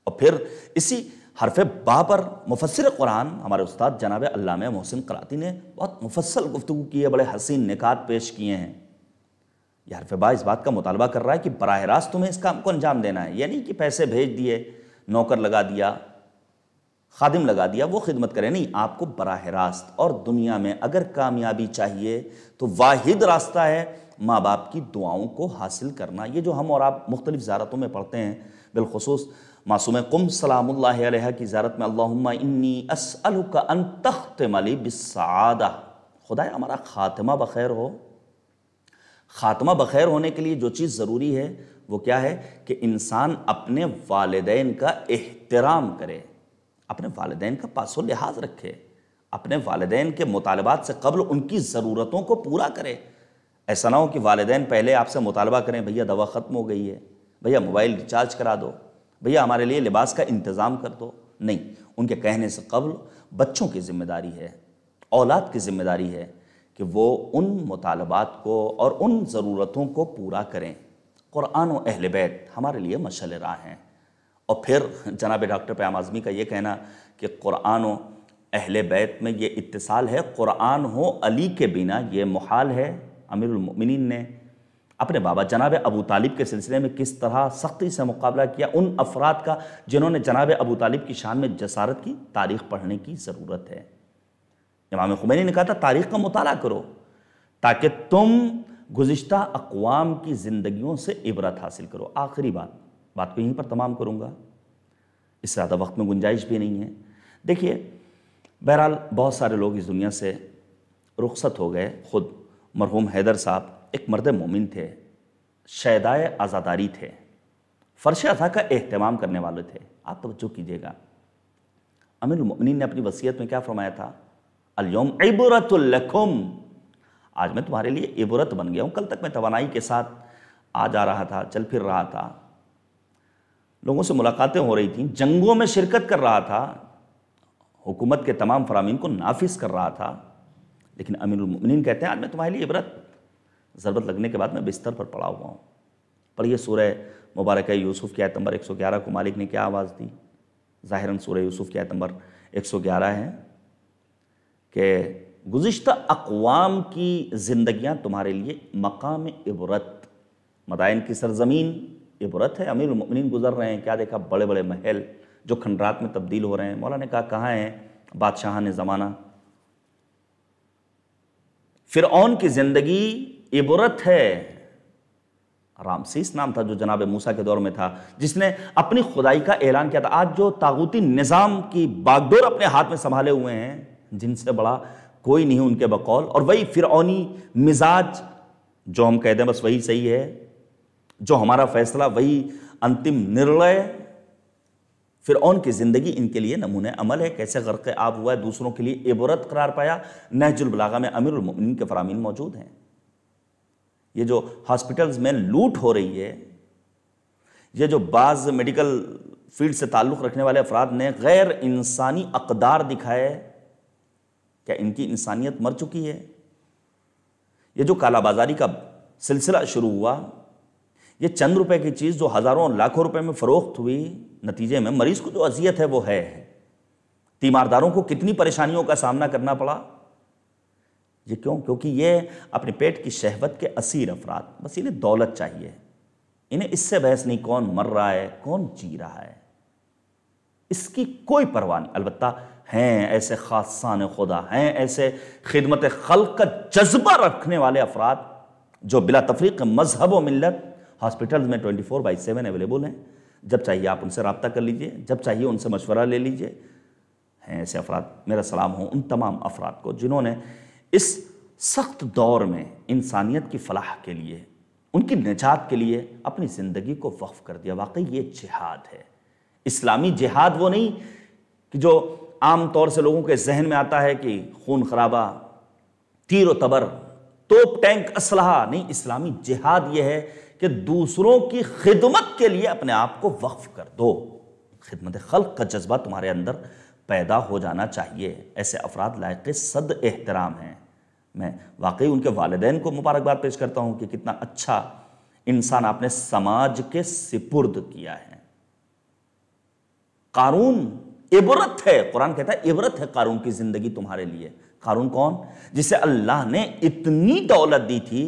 اور پھر اسی حرف با پر مفسر قرآن ہمارے استاد جناب علامہ محسن قراتی نے بہت مفصل گفتگو کی ہے، بڑے حسین نکات پیش کیے ہیں۔ یہ حرف با اس بات کا مطالبہ کر رہا ہے کہ براہ راست تمہیں اس کام کو انجام دینا ہے، یعنی کہ پیسے بھیج دیے، نوکر لگا دیا، خادم لگا دیا، وہ خدمت کرے، نہیں، آپ کو براہ راست. اور دنیا میں اگر کامیابی چاہیے تو واحد راستہ ہے ماں باپ کی دعاؤں کو حاصل کرنا. یہ جو ہم اور آپ مختلف زیارتوں میں پڑھتے ہیں، بالخصوص معصوم قم سلام اللہ علیہ کی زیارت میں اللہم انی اسألک ان تختم لی بالسعادہ، خدایا ہمارا خاتمہ بخیر ہو. خاتمہ بخیر ہونے کے لیے جو چیز ضروری ہے وہ کیا ہے کہ انسان اپنے والدین کا احترام کرے، اپنے والدین کا پاس و لحاظ رکھے، اپنے والدین کے مطالبات سے قبل ان کی ضرورتوں کو پورا کرے. ایسا نہ ہو کہ والدین پہلے آپ سے مطالبہ کریں بھیا دوا ختم ہو گئی ہے، بھیا موبائل ریچارج کرا دو، بھیا ہمارے لیے لباس کا انتظام کر دو. نہیں، ان کے کہنے سے قبل بچوں کی ذمہ داری ہے، اولاد کی ذمہ داری ہے کہ وہ ان مطالبات کو اور ان ضرورتوں کو پورا کریں. قرآن و اہل بیت ہمارے لیے مشعل راہ ہیں. اور پھر جناب ڈاکٹر پیام اعظمی کا یہ کہنا کہ قرآن و اہل بیت میں یہ اتصال ہے، قرآن ہو علی کے بنا یہ محال ہے. امیر المؤمنین نے اپنے بابا جناب ابو طالب کے سلسلے میں کس طرح سختی سے مقابلہ کیا، ان افراد کا جنہوں نے جناب ابو طالب کی شان میں جسارت کی. تاریخ پڑھنے کی ضرورت ہے. امام خمینی نے کہا تھا تاریخ کا مطالعہ کرو تاکہ تم گزشتہ اقوام کی زندگیوں سے عبرت حاصل کرو. آخری بات کو یہیں پر تمام کروں گا، اس سے زیادہ وقت میں گنجائش بھی نہیں ہے. دیکھیے، بہرحال بہت سارے لوگ اس دنیا سے رخصت ہو گئے. خود مرحوم حیدر صاحب ایک مرد مومن تھے، شیدائے عزاداری تھے، فرش عزا کا اہتمام کرنے والے تھے. آپ توجہ کیجئے گا، امیر المؤمنین نے اپنی وصیت میں کیا فرمایا تھا؟ الیوم عبرۃ لکم، آج میں تمہارے لیے عبرت بن گیا ہوں. کل تک میں توانائی کے ساتھ آ جا رہا تھا، چل پھر رہا تھا، لوگوں سے ملاقاتیں ہو رہی تھیں، جنگوں میں شرکت کر رہا تھا، حکومت کے تمام فرامین کو نافذ کر رہا تھا. لیکن امیر المؤمنین کہتے ہیں آج میں تمہارے لیے عبرت، ضرورت لگنے کے بعد میں بستر پر پڑا ہوا ہوں. پڑھیے سورہ مبارکہ یوسف کی آیت نمبر 111 کو مالک نے کیا آواز دی؟ ظاہراً سورہ یوسف کی آیت نمبر 111 ہے کہ گزشتہ اقوام کی زندگیاں تمہارے لیے مقام عبرت، مدائن کی سرزمین عبرت ہے. امیر المؤمنین گزر رہے ہیں، کیا دیکھا؟ بڑے بڑے محل جو کھنڈرات میں تبدیل ہو رہے ہیں. مولا نے کہا کہاں ہیں بادشاہان زمانہ؟ فرعون کی زندگی عبرت ہے. رامسیس نام تھا جو جناب موسیٰ کے دور میں تھا، جس نے اپنی خدائی کا اعلان کیا تھا. آج جو طاغوتی نظام کی باغڈور اپنے ہاتھ میں سنبھالے ہوئے ہیں، جن سے بڑا کوئی نہیں ان کے بقول، اور وہی فرعونی مزاج، جو ہم کہتے ہیں بس وہی صحیح ہے، جو ہمارا فیصلہ وہی انتم نرلے. فرعون کی زندگی ان کے لیے نمونہ عمل ہے، کیسے غرق آب ہوا ہے، دوسروں کے لیے عبرت قرار پایا. نہج البلاغہ میں امیر المؤمنین کے فرامین موجود ہیں. یہ جو ہاسپٹلز میں لوٹ ہو رہی ہے، یہ جو بعض میڈیکل فیلڈ سے تعلق رکھنے والے افراد نے غیر انسانی اقدار دکھائے، کیا ان کی انسانیت مر چکی ہے؟ یہ جو کالا بازاری کا سلسلہ شروع ہوا، یہ چند روپے کی چیز جو ہزاروں لاکھوں روپے میں فروخت ہوئی، نتیجے میں مریض کو جو اذیت ہے وہ ہے. تیمارداروں کو کتنی پریشانیوں کا سامنا کرنا پڑا. یہ کیوں؟ کیونکہ یہ اپنے پیٹ کی شہوت کے اسیر افراد، بس انہیں دولت چاہیے، انہیں اس سے بحث نہیں کون مر رہا ہے کون جی رہا ہے، اس کی کوئی پرواہ نہیں. البتہ ہیں ایسے خاصان خدا، ہیں ایسے خدمت خلق کا جذبہ رکھنے والے افراد جو بلا تفریق مذہب و ملت ہاسپٹلز میں 24/7 اویلیبل ہیں. جب چاہیے آپ ان سے رابطہ کر لیجئے، جب چاہیے ان سے مشورہ لے لیجئے. ہیں ایسے افراد، میرا سلام ہو ان تمام افراد کو جنہوں نے اس سخت دور میں انسانیت کی فلاح کے لیے، ان کی نجات کے لیے اپنی زندگی کو وقف کر دیا. واقعی یہ جہاد ہے. اسلامی جہاد وہ نہیں کہ جو عام طور سے لوگوں کے ذہن میں آتا ہے کہ خون خرابہ، تیر و تبر، توپ ٹینک اسلحہ. نہیں، اسلامی جہاد یہ ہے کہ دوسروں کی خدمت کے لیے اپنے آپ کو وقف کر دو. خدمت خلق کا جذبہ تمہارے اندر پیدا ہو جانا چاہیے. ایسے افراد لائق صد احترام ہیں. میں واقعی ان کے والدین کو مبارکباد پیش کرتا ہوں کہ کتنا اچھا انسان آپ نے سماج کے سپرد کیا ہے. قارون عبرت ہے، قرآن کہتا ہے عبرت ہے قارون کی زندگی تمہارے لیے. قارون کون؟ جسے اللہ نے اتنی دولت دی تھی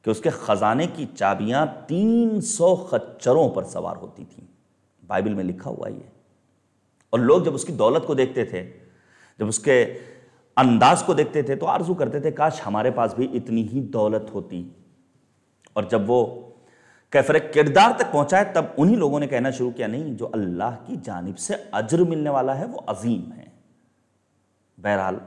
کہ اس کے خزانے کی چابیاں 300 خچروں پر سوار ہوتی تھیں، بائبل میں لکھا ہوا یہ۔ اور لوگ جب اس کی دولت کو دیکھتے تھے، جب اس کے انداز کو دیکھتے تھے تو آرزو کرتے تھے کاش ہمارے پاس بھی اتنی ہی دولت ہوتی۔ اور جب وہ کیفر کردار تک پہنچا ہے تب انہی لوگوں نے کہنا شروع کیا نہیں، جو اللہ کی جانب سے اجر ملنے والا ہے وہ عظیم ہے۔ بہرحال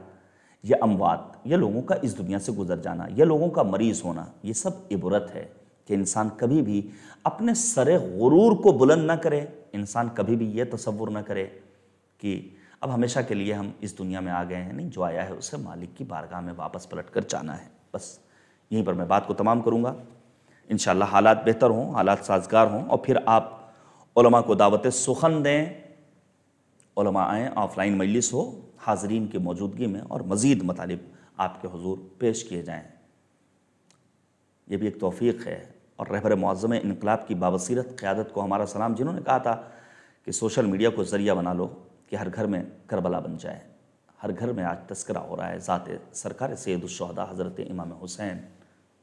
یہ اموات، یہ لوگوں کا اس دنیا سے گزر جانا، یہ لوگوں کا مریض ہونا، یہ سب عبرت ہے کہ انسان کبھی بھی اپنے سر غرور کو بلند نہ کرے، انسان کبھی بھی یہ تصور نہ کرے کہ اب ہمیشہ کے لیے ہم اس دنیا میں آ گئے ہیں، نہیں، جو آیا ہے اسے مالک کی بارگاہ میں واپس پلٹ کر جانا ہے۔ بس یہیں پر میں بات کو تمام کروں گا۔ انشاءاللہ حالات بہتر ہوں، حالات سازگار ہوں، اور پھر آپ علماء کو دعوت سخن دیں، علماء آئیں، آف لائن مجلس ہو حاضرین کی موجودگی میں، اور مزید مطالب آپ کے حضور پیش کیے جائیں۔ یہ بھی ایک توفیق ہے۔ اور رہبر معظم انقلاب کی بابصیرت قیادت کو ہمارا سلام، جنہوں نے کہا تھا کہ سوشل میڈیا کو ذریعہ بنا لو کہ ہر گھر میں کربلا بن جائے۔ ہر گھر میں آج تذکرہ ہو رہا ہے ذات سرکار سید الشہداء حضرت امام حسین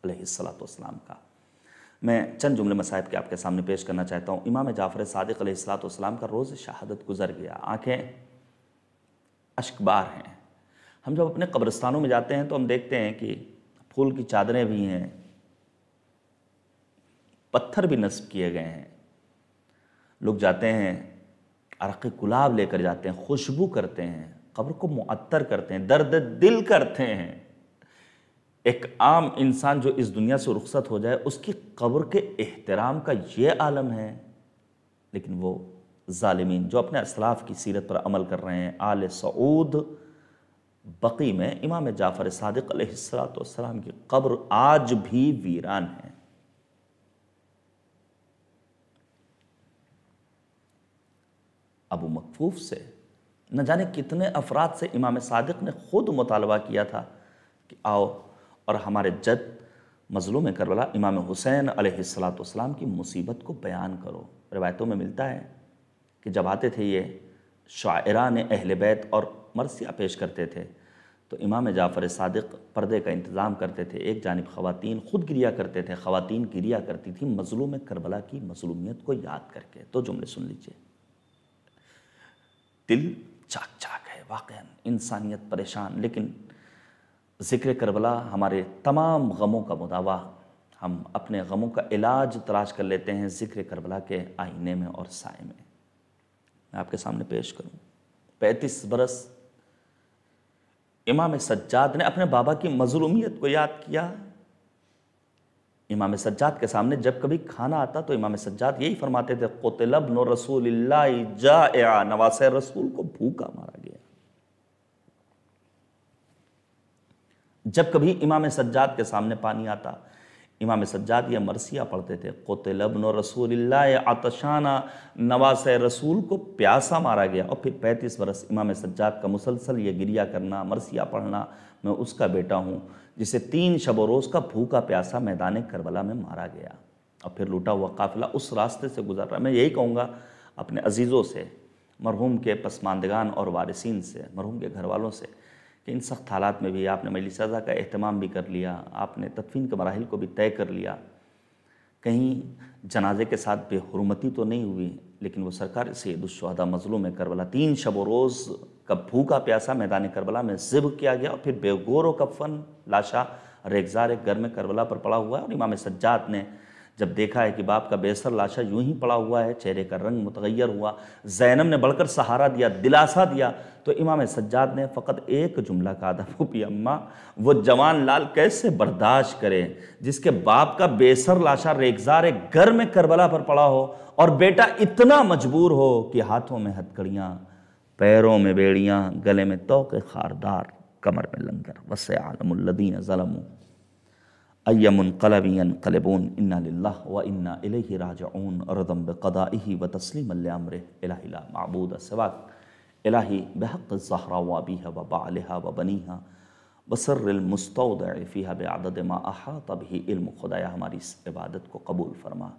علیہ السلام کا۔ میں چند جملے مصائب کے آپ کے سامنے پیش کرنا چاہتا ہوں۔ امام جعفر صادق علیہ السلام کا روز شہادت گزر گیا، آنکھیں اشک بار ہیں۔ ہم جب اپنے قبرستانوں میں جاتے ہیں تو ہم دیکھتے ہیں کہ پھول کی چادریں بھی ہیں، پتھر بھی نصب کیے گئے ہیں۔ لوگ جاتے ہیں، عرق گلاب لے کر جاتے ہیں، خوشبو کرتے ہیں، قبر کو معطر کرتے ہیں، درد دل کرتے ہیں۔ ایک عام انسان جو اس دنیا سے رخصت ہو جائے اس کی قبر کے احترام کا یہ عالم ہے، لیکن وہ ظالمین جو اپنے اسلاف کی سیرت پر عمل کر رہے ہیں، آل سعود بقی میں امام جعفر صادق علیہ السلام کی قبر آج بھی ویران ہے۔ ابو مکفوف سے نہ جانے کتنے افراد سے امام صادق نے خود مطالبہ کیا تھا کہ آؤ اور ہمارے جد مظلوم کربلا امام حسین علیہ السلام کی مصیبت کو بیان کرو۔ روایتوں میں ملتا ہے کہ جب آتے تھے یہ شاعران اہل بیت اور مرثیہ پیش کرتے تھے تو امام جعفر صادق پردے کا انتظام کرتے تھے، ایک جانب خواتین خود گریا کرتے تھے، خواتین گریا کرتی تھیں مظلوم کربلا کی مظلومیت کو یاد کر کے۔ تو جملے سن لیجئے۔ دل چاک چاک ہے، واقعاً انسانیت پریشان، لیکن ذکر کربلا ہمارے تمام غموں کا مداوا، ہم اپنے غموں کا علاج تلاش کر لیتے ہیں ذکر کربلا کے آئینے میں اور سائے میں۔ میں آپ کے سامنے پیش کروں، 35 برس امام سجاد نے اپنے بابا کی مظلومیت کو یاد کیا۔ امام سجاد کے سامنے جب کبھی کھانا آتا تو امام سجاد یہی فرماتے تھے، قتل ابن رسول اللہ جائعا، نواسہ رسول کو بھوکا مارا گیا۔ جب کبھی امام سجاد کے سامنے پانی آتا، امام سجاد یہ مرثیہ پڑھتے تھے، قتل ابن رسول اللہ عطشانا، نواسہ رسول کو پیاسا مارا گیا۔ اور پھر 35 برس امام سجاد کا مسلسل یہ گریہ کرنا، مرثیہ پڑھنا، میں اس کا بیٹا ہوں جسے 3 شب و روز کا بھوکا پیاسا میدان کربلا میں مارا گیا، اور پھر لوٹا ہوا قافلہ اس راستے سے گزر رہا ہے۔ میں یہی کہوں گا اپنے عزیزوں سے، مرحوم کے پسماندگان اور وارثین سے، مرحوم کے گھر والوں سے، کہ ان سخت حالات میں بھی آپ نے مجلس عزا کا اہتمام بھی کر لیا، آپ نے تدفین کے مراحل کو بھی طے کر لیا، کہیں جنازے کے ساتھ بے حرمتی تو نہیں ہوئی، لیکن وہ سرکار سید الشہداء مظلوم کربلا 3 شب و روز کا بھوکا پیاسا میدان کربلا میں ذبح کیا گیا، اور پھر بے گور و کفن لاشا ریگزار ایک گھر میں کربلا پر پڑا ہوا ہے۔ اور امام سجاد نے جب دیکھا ہے کہ باپ کا بے سر لاشا یوں ہی پڑا ہوا ہے، چہرے کا رنگ متغیر ہوا، زینب نے بڑھ کر سہارا دیا، دلاسا دیا، تو امام سجاد نے فقط ایک جملہ کہا تھا، پھوپھی اماں وہ جوان لال کیسے برداشت کرے جس کے باپ کا بے سر لاشا ریگزار ایک گھر میں کربلا پر پڑا ہو، اور بیٹا اتنا مجبور ہو کہ ہاتھوں میں ہتکڑیاں، پیروں میں بیڑیاں، گلے میں طوق خاردار، کمر میں لنگر، وسيعلم الذين ظلموا أي منقلب ينقلبون إنا لله وإنا إليه راجعون رضا بقضائه وتسليما لأمره إلهي لا معبود سواك إلهي بحق الزهراء وأبيها وبعلها وبنيها وسر المستودع فيها بعدد ما أحاط به علم خدایا ہماری اس عبادت کو قبول فرما۔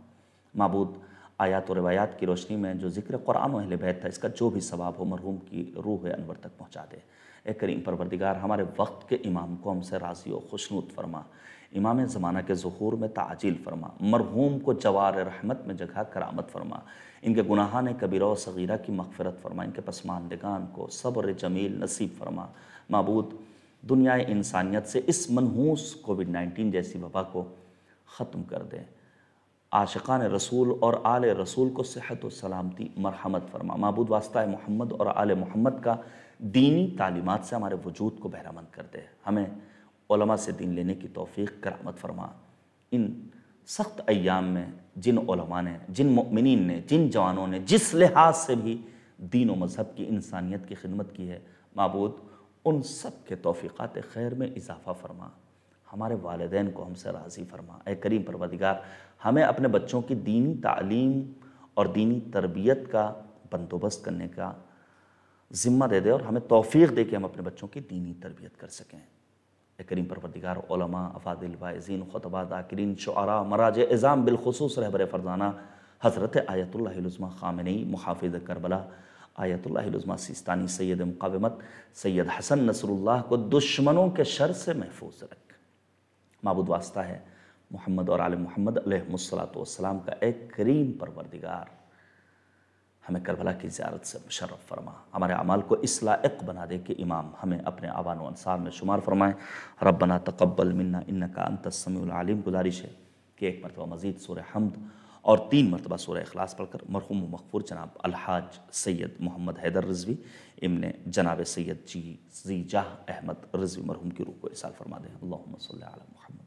معبود آیات و روایات کی روشنی میں جو ذکر قرآن و اہل بیت تھا، اس کا جو بھی ثواب ہو مرحوم کی روح انور تک پہنچا دے۔ اے کریم پروردگار ہمارے وقت کے امام کو ہم سے راضی و خوشنود فرما، امام زمانہ کے ظہور میں تعجیل فرما، مرحوم کو جوار رحمت میں جگہ کرامت فرما، ان کے گناہان کبیرہ و صغیرہ کی مغفرت فرما، ان کے پسماندگان کو صبر جمیل نصیب فرما۔ معبود دنیا انسانیت سے اس منحوس کووڈ-19 جیسی وبا کو ختم کر دے، عاشقان رسول اور آل رسول کو صحت و سلامتی مرحمت فرما۔ معبود واسطہ محمد اور آل محمد کا دینی تعلیمات سے ہمارے وجود کو بہرہ مند کر دے، ہمیں علماء سے دین لینے کی توفیق کرامت فرما۔ ان سخت ایام میں جن علماء نے، جن مؤمنین نے، جن جوانوں نے جس لحاظ سے بھی دین و مذہب کی، انسانیت کی خدمت کی ہے، معبود ان سب کے توفیقات خیر میں اضافہ فرما، ہمارے والدین کو ہم سے راضی فرما۔ اے کریم پروردگار ہمیں اپنے بچوں کی دینی تعلیم اور دینی تربیت کا بندوبست کرنے کا ذمہ دے دے اور ہمیں توفیق دے کہ ہم اپنے بچوں کی دینی تربیت کر سکیں۔ اے کریم پروردگار علماء، افاضل، واعظین، خطباء، ذاکرین، شعراء، مراجع عظام، بالخصوص رہبر فرزانہ حضرت آیت اللہ العظمیٰ خامنئی محافظ کربلا، آیت اللہ العظمیٰ سیستانی، سید مقاومت سید حسن نصر اللہ کو دشمنوں کے شر سے محفوظ رکھ۔ معبود واسطہ ہے محمد اور آل محمد علیہ السلام کا، اے کریم پروردگار ہمیں کربلا کی زیارت سے مشرف فرما، ہمارے اعمال کو اس لائق بنا دے کہ امام ہمیں اپنے آبان و انصار میں شمار فرمائیں۔ ربنا تقبل منا انکا انت السمیع العلیم۔ گزارش ہے کہ ایک مرتبہ مزید سورہ حمد اور 3 مرتبہ سورہ اخلاص پڑھ کر مرحوم و مغفور جناب الحاج سید محمد حیدر رضوی ابن جناب سید جی زی جاہ احمد رضوی مرحوم کی روح کو ایصال فرما دیں۔ اللہم صلی علی محمد۔